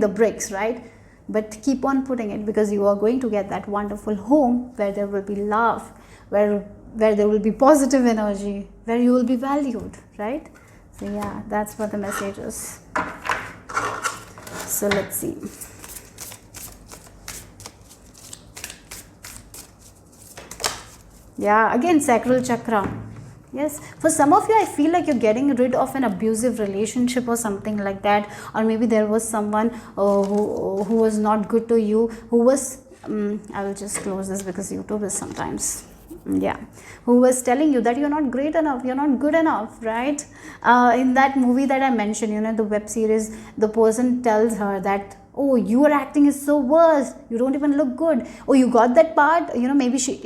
the bricks, right? But keep on putting it, because you are going to get that wonderful home where there will be love, where there will be positive energy, where you will be valued, right? So yeah, that's what the message is. So let's see. Yeah, again, sacral chakra. Yes, for some of you, I feel like you're getting rid of an abusive relationship or something like that, or maybe there was someone who was not good to you, who was, I will just close this because YouTube is sometimes, yeah, who was telling you that you're not great enough, you're not good enough, right? In that movie that I mentioned, you know, the web series, the person tells her that, oh, your acting is so worse, you don't even look good. Oh, you got that part, you know, maybe she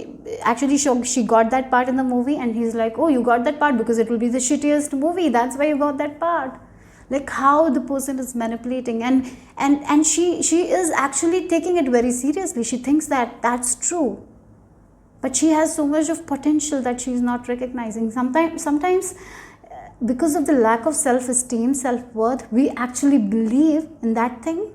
got that part in the movie, and he's like, oh, you got that part because it will be the shittiest movie, that's why you got that part. Like how the person is manipulating, and she is actually taking it very seriously. She thinks that that's true, but she has so much of potential that she is not recognizing. Sometimes because of the lack of self-esteem, self-worth, we actually believe in that thing,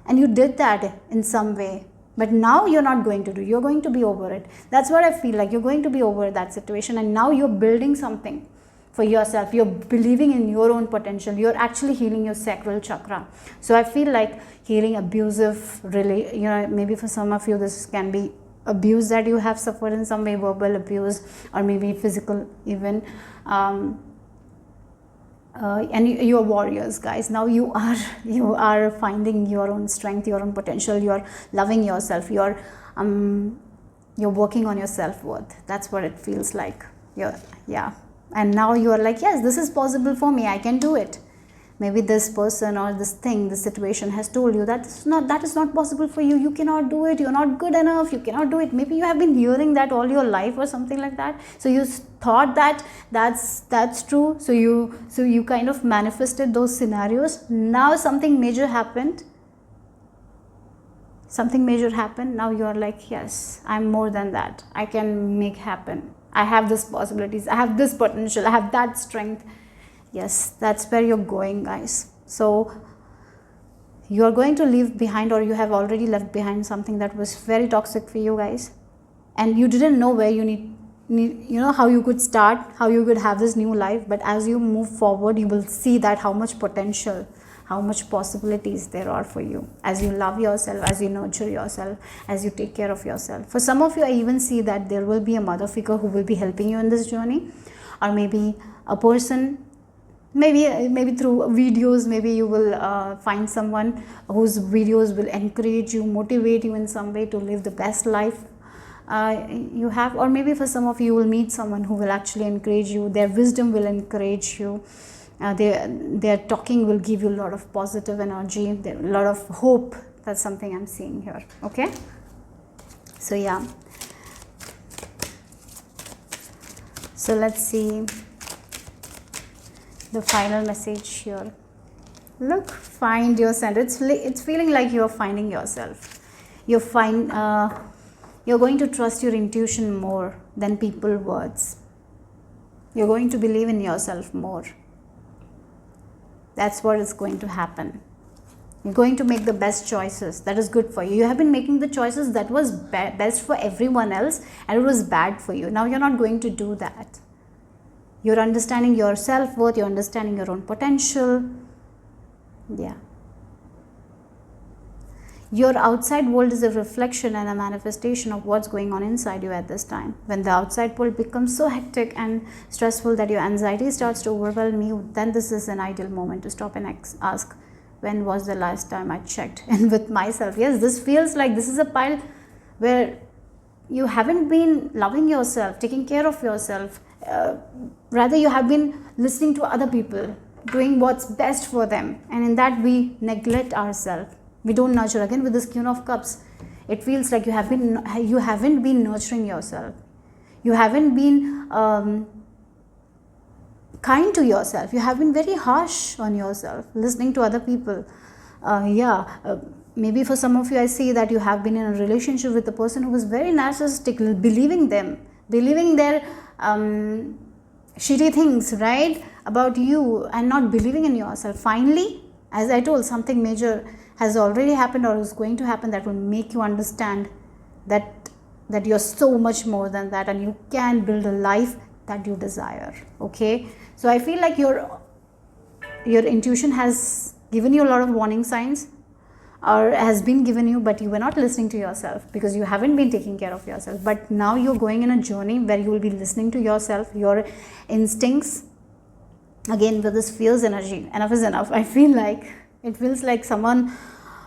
and you did that in some way, but now you're not going to do, you're going to be over it. That's what I feel like. You're going to be over that situation, and now you're building something for yourself. You're believing in your own potential. You're actually healing your sacral chakra. So I feel like healing abusive, really, you know, maybe for some of you this can be abuse that you have suffered in some way, verbal abuse, or maybe physical even. And you are warriors, guys. Now you are finding your own strength, your own potential. You're loving yourself. You're working on your self-worth. That's what it feels like. Yeah. And now you are like, yes, this is possible for me. I can do it. Maybe this person or this thing, this situation has told you that is not possible for you. You cannot do it. You're not good enough. You cannot do it. Maybe you have been hearing that all your life or something like that. So you thought that that's true. So you kind of manifested those scenarios. Now something major happened. Now you are like, yes, I'm more than that. I can make happen. I have this possibilities. I have this potential. I have that strength. Yes, that's where you're going, guys. So you're going to leave behind, or you have already left behind something that was very toxic for you guys, and you didn't know where you need you know, how you could start, how you could have this new life. But as you move forward, you will see that how much potential, how much possibilities there are for you, as you love yourself, as you nurture yourself, as you take care of yourself. For some of you, I even see that there will be a mother figure who will be helping you in this journey, or maybe a person, maybe through videos. Maybe you will find someone whose videos will encourage you, motivate you in some way to live the best life you have. Or maybe for some of you, will meet someone who will actually encourage you. Their wisdom will encourage you. Their talking will give you a lot of positive energy, a lot of hope. That's something I'm seeing here. Okay, so yeah, so let's see the final message here. Look, find your center. It's feeling like you're finding yourself. You're going to trust your intuition more than people's words. You're going to believe in yourself more. That's what is going to happen. You're going to make the best choices that is good for you. You have been making the choices that was best for everyone else, and it was bad for you. Now you're not going to do that. You're understanding your self-worth, you're understanding your own potential. Yeah. Your outside world is a reflection and a manifestation of what's going on inside you at this time. When the outside world becomes so hectic and stressful that your anxiety starts to overwhelm you, then this is an ideal moment to stop and ask, when was the last time I checked in with myself? Yes, this feels like this is a pile where you haven't been loving yourself, taking care of yourself. Rather, you have been listening to other people, doing what's best for them, and in that we neglect ourselves. We don't nurture. Again, with this Queen of Cups, It feels like you haven't been nurturing yourself. You haven't been kind to yourself. You have been very harsh on yourself, listening to other people. Maybe for some of you, I see that you have been in a relationship with a person who was very narcissistic, believing their shitty things, right, about you, and not believing in yourself. Finally, as I told, something major has already happened or is going to happen that will make you understand that you're so much more than that, and you can build a life that you desire. Okay, so I feel like your intuition has given you a lot of warning signs, or has been given you, but you were not listening to yourself because you haven't been taking care of yourself. But now you're going in a journey where you will be listening to yourself, your instincts. Again, with this fierce energy, enough is enough. I feel like it feels like someone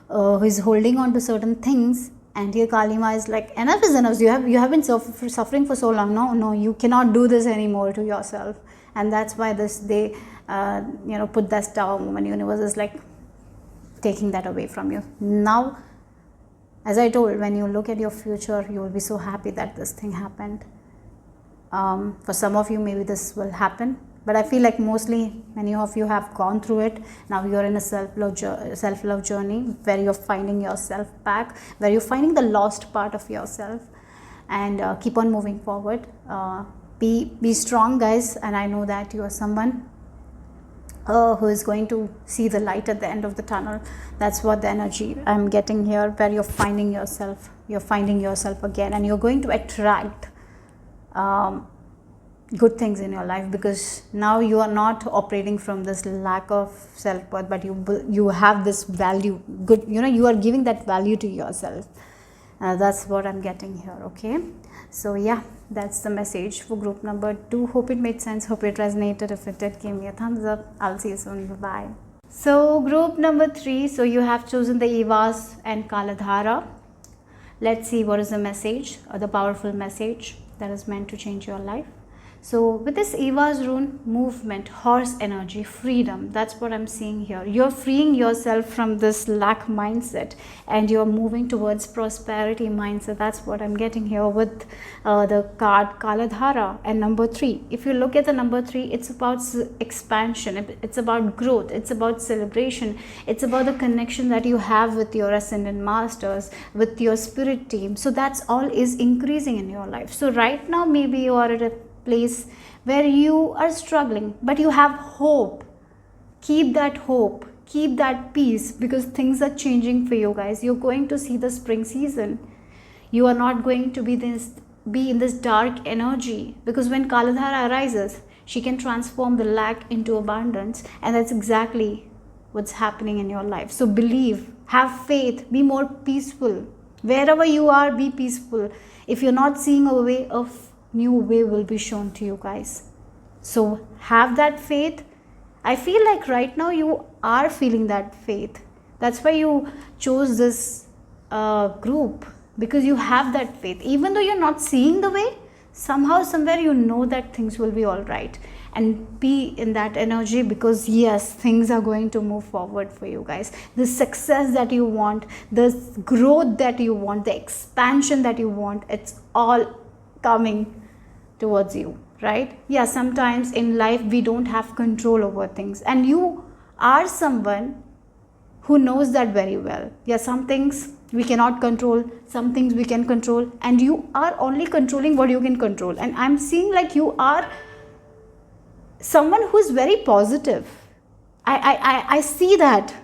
who is holding on to certain things, and your Kalima is like, enough is enough. You have been suffering for so long. No, you cannot do this anymore to yourself. And that's why they put that star moment. Universe is like taking that away from you. Now, as I told, when you look at your future, you will be so happy that this thing happened. For some of you, maybe this will happen, but I feel like mostly many of you have gone through it. Now you're in a self-love journey where you're finding yourself back, where you're finding the lost part of yourself, and keep on moving forward. Be strong, guys, and I know that you are someone who is going to see the light at the end of the tunnel. That's what the energy I'm getting here, where you're finding yourself again, and you're going to attract good things in your life, because now you are not operating from this lack of self-worth, but you have this value. Good, you are giving that value to yourself. That's what I'm getting here. Okay, so yeah, that's the message for group number 2. Hope it made sense, hope it resonated. If it did, give me a thumbs up. I'll see you soon. Bye. So group number 3, so you have chosen the Evas and Kaladhara. Let's see what is the message, or the powerful message that is meant to change your life. So with this Eva's rune, movement, horse energy, freedom, that's what I'm seeing here. You're freeing yourself from this lack mindset, and you're moving towards prosperity mindset. That's what I'm getting here with the card Kaladhara and number 3. If you look at the number 3, it's about expansion, it's about growth, it's about celebration, it's about the connection that you have with your ascendant masters, with your spirit team. So that's all is increasing in your life. So right now, maybe you are at a place where you are struggling, but you have hope. Keep that hope, keep that peace, because things are changing for you, guys. You're going to see the spring season. You are not going to be in this dark energy, because when Kaladhara arises, she can transform the lack into abundance, and that's exactly what's happening in your life. So believe, have faith, be more peaceful. Wherever you are, be peaceful. If you're not seeing a way, new way will be shown to you, guys. So have that faith. I feel like right now you are feeling that faith. That's why you chose this group, because you have that faith. Even though you're not seeing the way, somehow, somewhere, you know that things will be all right. And be in that energy, because yes, things are going to move forward for you, guys. The success that you want, the growth that you want, the expansion that you want, it's all coming towards you, right? Yeah, sometimes in life we don't have control over things, and you are someone who knows that very well. Yeah, some things we cannot control, some things we can control, and you are only controlling what you can control. And I'm seeing like you are someone who is very positive. I see that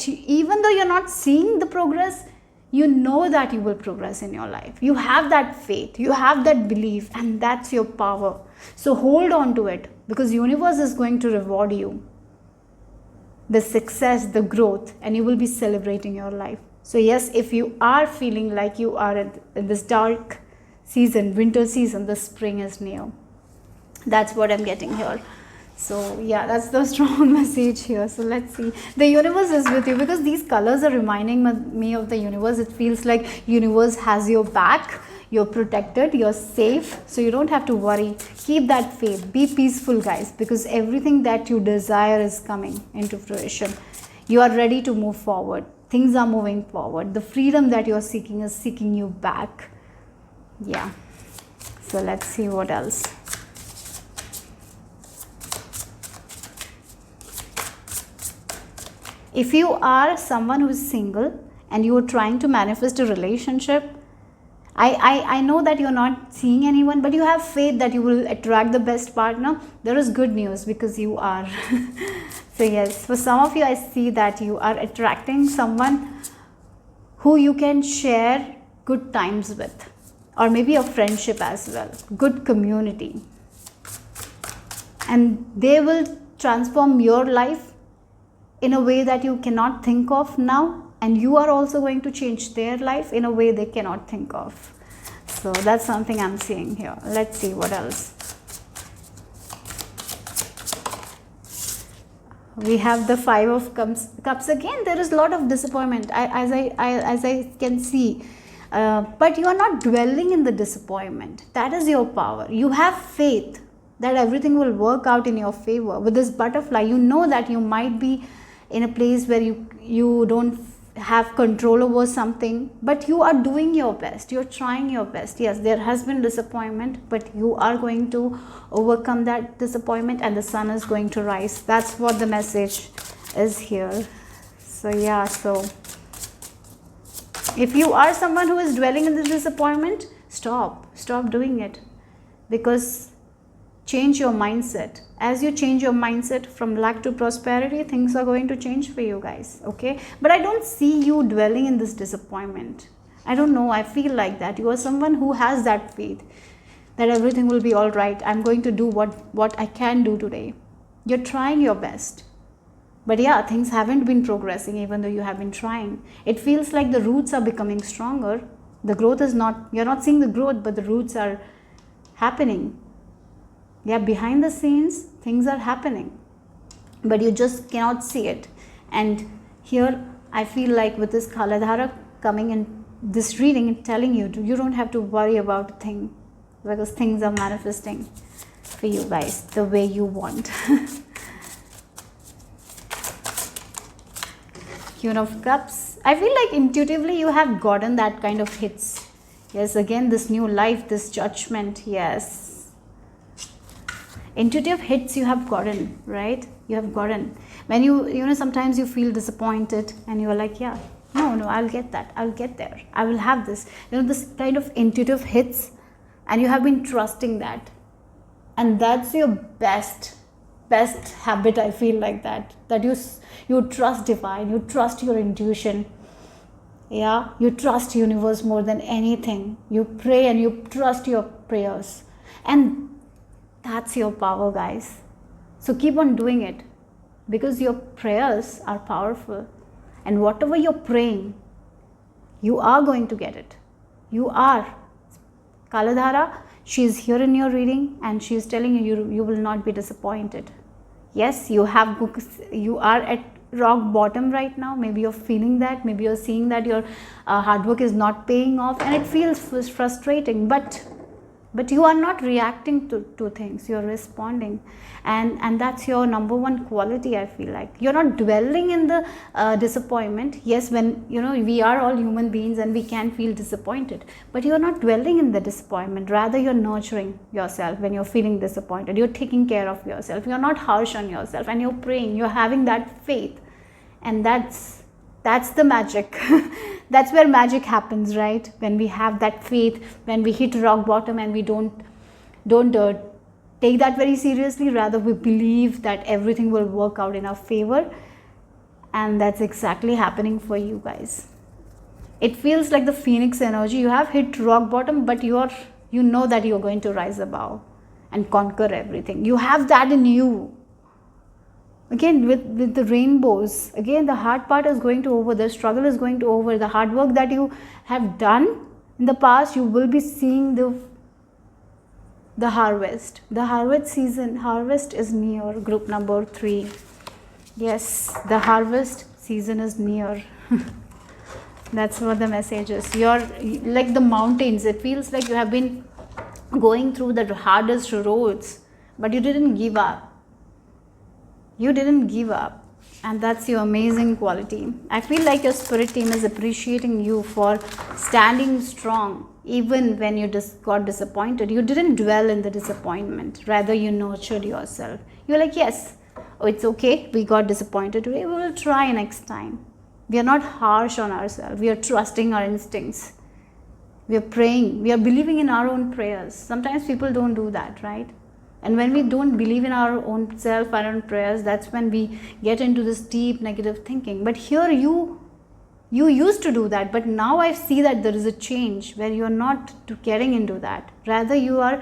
even though you're not seeing the progress, you know that you will progress in your life. You have that faith, you have that belief, and that's your power. So hold on to it, because universe is going to reward you the success, the growth, and you will be celebrating your life. So yes, if you are feeling like you are in this dark season, winter season, the spring is near. That's what I'm getting here. So yeah, that's the strong message here. So let's see. The universe is with you, because these colors are reminding me of the universe. It feels like universe has your back. You're protected, you're safe, so you don't have to worry. Keep that faith. Be peaceful, guys, because everything that you desire is coming into fruition. You are ready to move forward. things are moving forward. The freedom that you're seeking is seeking you back. Yeah. So let's see what else. If you are someone who is single and you are trying to manifest a relationship, I know that you're not seeing anyone, but you have faith that you will attract the best partner. There is good news because you are. So yes, for some of you, I see that you are attracting someone who you can share good times with, or maybe a friendship as well, good community. And they will transform your life in a way that you cannot think of now, and you are also going to change their life in a way they cannot think of. So that's something I'm seeing here. Let's see what else. We have the Five of Cups again. There is a lot of disappointment as I can see, but you are not dwelling in the disappointment. That is your power. You have faith that everything will work out in your favor. With this butterfly, you know that you might be in a place where you don't have control over something, but you are doing your best. You're trying your best. Yes, there has been disappointment, but you are going to overcome that disappointment, and the sun is going to rise. That's what the message is here. So yeah, so if you are someone who is dwelling in this disappointment, stop doing it, because change your mindset. As you change your mindset from lack to prosperity, things are going to change for you guys, okay? But I don't see you dwelling in this disappointment. I don't know, I feel like that you are someone who has that faith that everything will be all right. I'm going to do what I can do today. You're trying your best. But yeah, things haven't been progressing even though you have been trying. It feels like the roots are becoming stronger. The growth is not, you're not seeing the growth, but the roots are happening. Yeah, behind the scenes, things are happening, but you just cannot see it. And here, I feel like with this Kaladhara coming in this reading and telling you, you don't have to worry about a thing, because things are manifesting for you guys the way you want. Queen of Cups. I feel like intuitively you have gotten that kind of hits. Yes, again, this new life, this judgment, yes. Intuitive hits you have gotten, right? You have gotten. When you know, sometimes you feel disappointed and you're like, yeah, no, I'll get that. I'll get there. I will have this. You know, this kind of intuitive hits, and you have been trusting that. And that's your best habit, I feel like that you trust divine, you trust your intuition. Yeah, you trust universe more than anything. You pray and you trust your prayers. And that's your power, guys. So keep on doing it, because your prayers are powerful, and whatever you're praying, you are going to get it. You are. Kaladhara, she is here in your reading, and she is telling you will not be disappointed. Yes, you are at rock bottom right now. Maybe you're feeling that, maybe you're seeing that your hard work is not paying off, and it feels frustrating, but you are not reacting to things, you're responding, and that's your number one quality. I feel like you're not dwelling in the disappointment. Yes, when we are all human beings and we can feel disappointed, but you're not dwelling in the disappointment. Rather, you're nurturing yourself. When you're feeling disappointed, you're taking care of yourself, you're not harsh on yourself, and you're praying, you're having that faith, and that's the magic. That's where magic happens, right? When we have that faith, when we hit rock bottom and we don't take that very seriously. Rather, we believe that everything will work out in our favor, and that's exactly happening for you guys. It feels like the phoenix energy. You have hit rock bottom, but you know that you're going to rise above and conquer everything. You have that in you. Again, with the rainbows, again, the hard part is going to over, the struggle is going to over, the hard work that you have done in the past, you will be seeing the harvest. The harvest is near, group number 3. Yes, the harvest season is near. That's what the message is. You're like the mountains. It feels like you have been going through the hardest roads, but you didn't give up. You didn't give up. And that's your amazing quality. I feel like your spirit team is appreciating you for standing strong even when you got disappointed. You didn't dwell in the disappointment, rather you nurtured yourself. You're like, yes, oh, it's okay, we got disappointed today, we will try next time. We are not harsh on ourselves, we are trusting our instincts. We are praying, we are believing in our own prayers. Sometimes people don't do that, right? And when we don't believe in our own self, our own prayers, that's when we get into this deep negative thinking. But here you used to do that, but now I see that there is a change where you are not getting into that. Rather, you are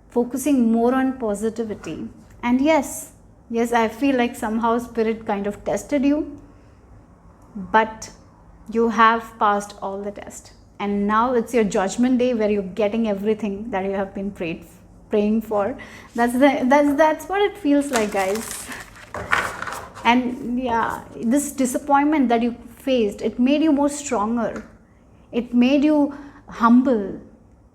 focusing more on positivity. And yes, I feel like somehow spirit kind of tested you, but you have passed all the test. And now it's your judgment day where you're getting everything that you have been praying for. That's what it feels like, guys. And yeah, this disappointment that you faced, it made you more stronger. It made you humble.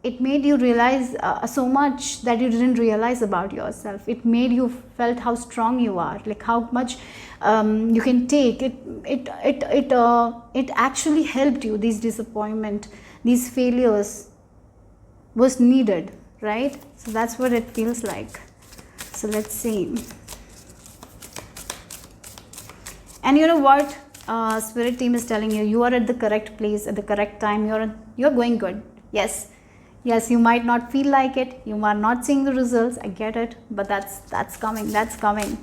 It made you realize so much that you didn't realize about yourself. It made you felt how strong you are, like how much you can take. It actually helped you. These disappointment, these failures was needed, right? So that's what it feels like. So let's see. And you know what? Spirit team is telling you, you are at the correct place at the correct time. You're going good. Yes, you might not feel like it. You are not seeing the results. I get it, but that's coming. That's coming.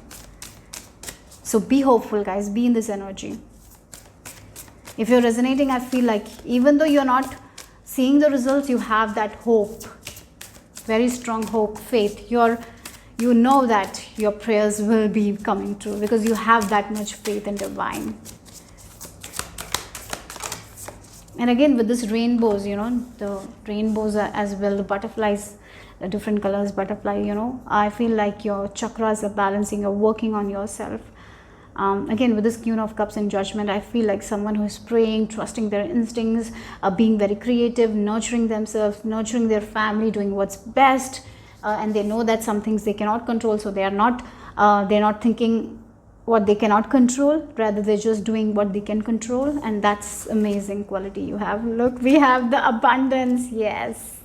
So be hopeful, guys. Be in this energy. If you're resonating, I feel like even though you're not seeing the results, you have that hope, very strong hope, faith. You know that your prayers will be coming true because you have that much faith in divine. And again, with this rainbows, the rainbows are as well, the butterflies, the different colors butterfly, I feel like your chakras are balancing, you're working on yourself. Again, with this Queen of Cups and Judgment, I feel like someone who is praying, trusting their instincts, being very creative, nurturing themselves, nurturing their family, doing what's best, and they know that some things they cannot control, so they're not thinking what they cannot control, rather they're just doing what they can control. And that's amazing quality you have. Look, we have the abundance. Yes,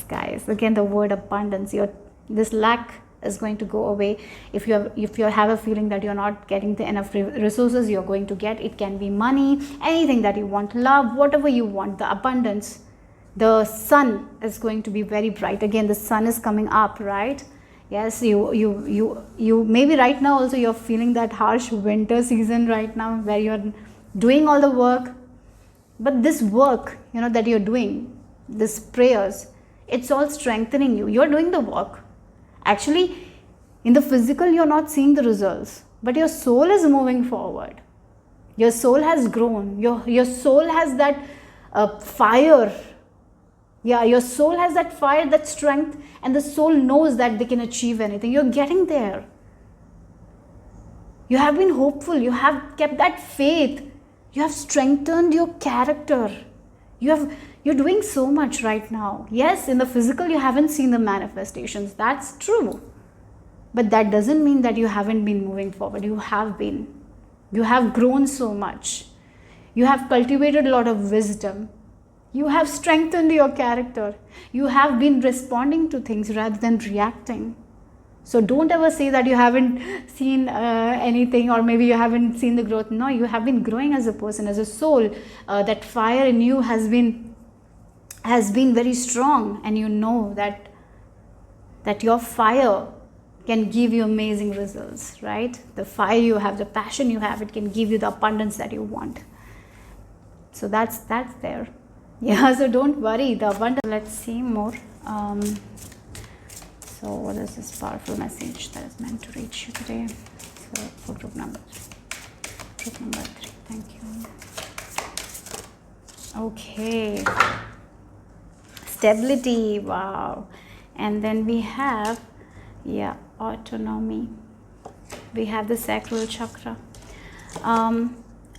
guys, again the word abundance. This lack is going to go away. If you have a feeling that you're not getting the enough resources, you're going to get. It can be money, anything that you want, love, whatever you want, the abundance. The sun is going to be very bright. Again, the sun is coming up, right? Yes, you maybe right now also you're feeling that harsh winter season right now where you're doing all the work. But this work, that you're doing, this prayers, it's all strengthening you. You're doing the work. Actually, in the physical, you're not seeing the results, but your soul is moving forward. Your soul has grown. Your soul has that fire. Yeah, your soul has that fire, that strength, and the soul knows that they can achieve anything. You're getting there. You have been hopeful. You have kept that faith. You have strengthened your character. You're doing so much right now. Yes, in the physical, you haven't seen the manifestations. That's true. But that doesn't mean that you haven't been moving forward. You have been. You have grown so much. You have cultivated a lot of wisdom. You have strengthened your character. You have been responding to things rather than reacting. So don't ever say that you haven't seen anything, or maybe you haven't seen the growth. No, you have been growing as a person, as a soul. That fire in you has been very strong, and you know that your fire can give you amazing results, right? The fire you have, the passion you have, it can give you the abundance that you want. So that's there. Yeah, so don't worry, the abundance. Let's see more. So what is this powerful message that is meant to reach you today? So for group number 3, thank you. Okay, stability, wow. And then we have, autonomy. We have the sacral chakra.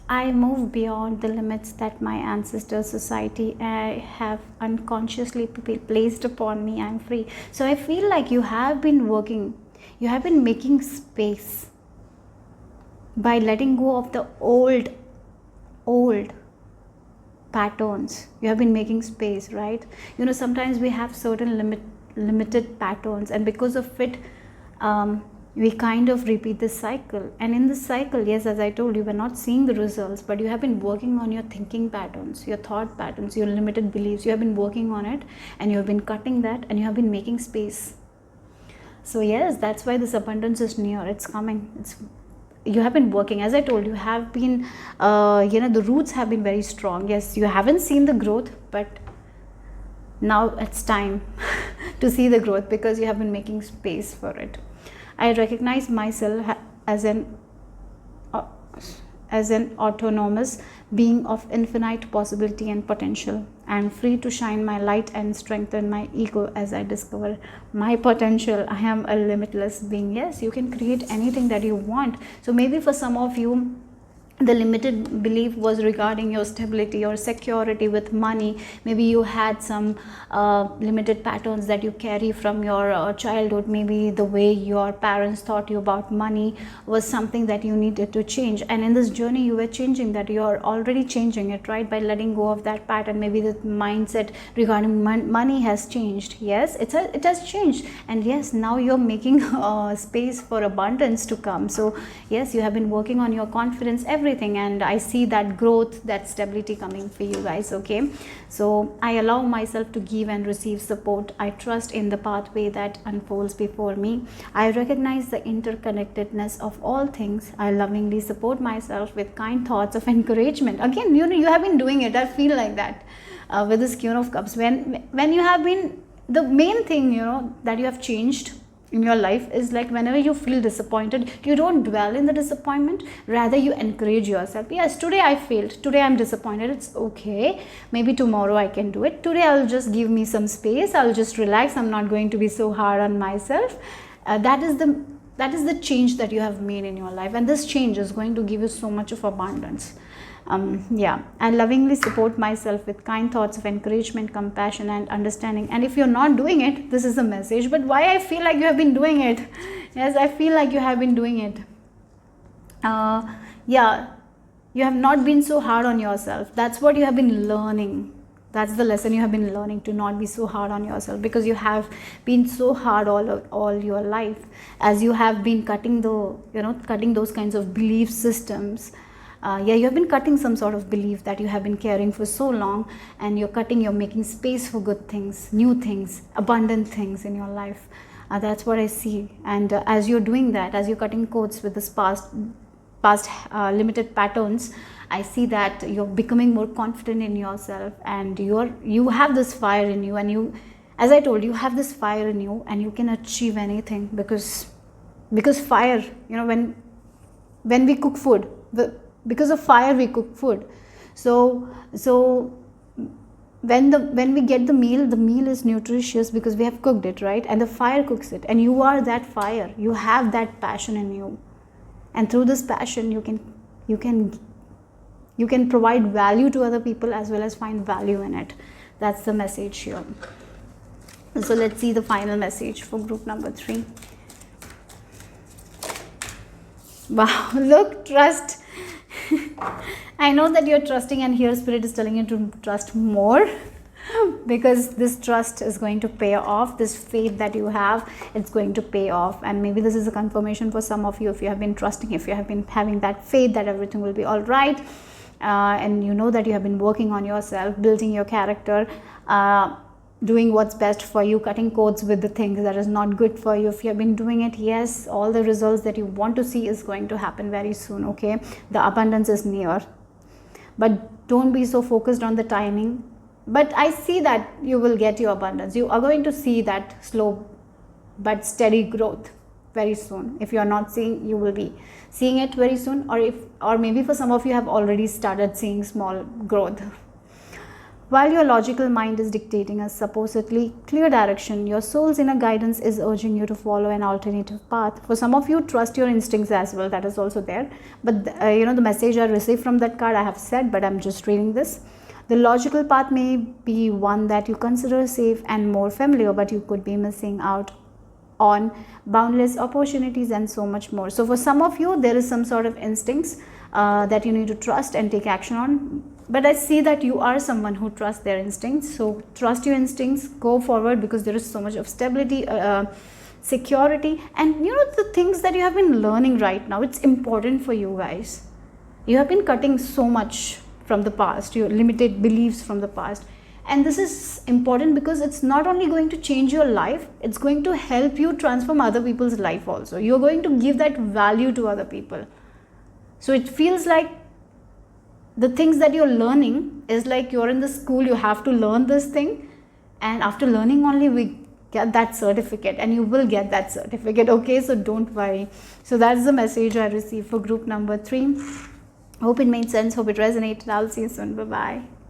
I move beyond the limits that my ancestors' society have unconsciously placed upon me. I'm free. So I feel like you have been working, you have been making space by letting go of the old patterns. You have been making space, right? Sometimes we have certain limited patterns, and because of it, we kind of repeat this cycle. And in this cycle, yes, as I told you, we're not seeing the results, but you have been working on your thinking patterns, your thought patterns, your limited beliefs. You have been working on it, and you have been cutting that, and you have been making space. So yes, that's why this abundance is near. It's coming. You have been working, as I told you, have been the roots have been very strong. Yes, you haven't seen the growth, but now it's time to see the growth, because you have been making space for it. I recognize myself as an autonomous being of infinite possibility and potential. I am free to shine my light and strengthen my ego as I discover my potential. I am a limitless being. Yes, you can create anything that you want. So maybe for some of you, the limited belief was regarding your stability or security with money. Maybe you had some limited patterns that you carry from your childhood. Maybe the way your parents taught you about money was something that you needed to change, and in this journey you were changing that. You are already changing it, right? By letting go of that pattern. Maybe the mindset regarding money has changed. Yes, it has changed, and yes, now you're making space for abundance to come. So yes, you have been working on your confidence, everything, and I see that growth, that stability coming for you guys. Okay, so I allow myself to give and receive support. I trust in the pathway that unfolds before me. I recognize the interconnectedness of all things. I lovingly support myself with kind thoughts of encouragement. Again, you have been doing it. I feel like that with this Queen of Cups, when you have been, the main thing that you have changed in your life is like, whenever you feel disappointed, you don't dwell in the disappointment, rather you encourage yourself. Yes, today I failed, today I'm disappointed, it's okay, maybe tomorrow I can do it. Today I'll just give me some space, I'll just relax, I'm not going to be so hard on myself. That is the change that you have made in your life, and this change is going to give you so much of abundance. I lovingly support myself with kind thoughts of encouragement, compassion, and understanding. And if you're not doing it, this is the message. But why I feel like you have been doing it? Yes, I feel like you have been doing it. You have not been so hard on yourself. That's what you have been learning. That's the lesson you have been learning, to not be so hard on yourself, because you have been so hard all your life, as you have been cutting those kinds of belief systems. You have been cutting some sort of belief that you have been carrying for so long, and you're making space for good things, new things, abundant things in your life. That's what I see. And as you're doing that, as you're cutting codes with this past limited patterns, I see that you're becoming more confident in yourself, and you have this fire in you, and you, as I told you, have this fire in you, and you can achieve anything, because fire, when we cook food, because of fire we cook food. So when we get the meal is nutritious because we have cooked it, right? And the fire cooks it, and you are that fire. You have that passion in you, and through this passion you can provide value to other people, as well as find value in it. That's the message here. So let's see the final message for group number 3. Wow, look, trust. I know that you're trusting, and here Spirit is telling you to trust more, because this trust is going to pay off. This faith that you have, it's going to pay off. And maybe this is a confirmation for some of you, if you have been trusting, if you have been having that faith that everything will be all right, and you know that you have been working on yourself, building your character, doing what's best for you, cutting codes with the things that is not good for you. If you have been doing it, yes, all the results that you want to see is going to happen very soon. Okay, the abundance is near, but don't be so focused on the timing. But I see that you will get your abundance. You are going to see that slow but steady growth very soon. If you are not seeing, you will be seeing it very soon, or maybe for some of you have already started seeing small growth. While your logical mind is dictating a supposedly clear direction, your soul's inner guidance is urging you to follow an alternative path. For some of you, trust your instincts as well. That is also there. But the message I received from that card, I have said, but I'm just reading this. The logical path may be one that you consider safe and more familiar, but you could be missing out on boundless opportunities and so much more. So for some of you, there is some sort of instincts that you need to trust and take action on. But I see that you are someone who trusts their instincts. So trust your instincts, go forward, because there is so much of stability, security, and the things that you have been learning right now, it's important for you guys. You have been cutting so much from the past, your limited beliefs from the past. And this is important because it's not only going to change your life, it's going to help you transform other people's life also. You're going to give that value to other people. So it feels like the things that you're learning is like you're in the school, you have to learn this thing, and after learning only we get that certificate, and you will get that certificate, okay? So don't worry. So that's the message I received for group number 3. Hope it made sense, hope it resonated. I'll see you soon. Bye bye.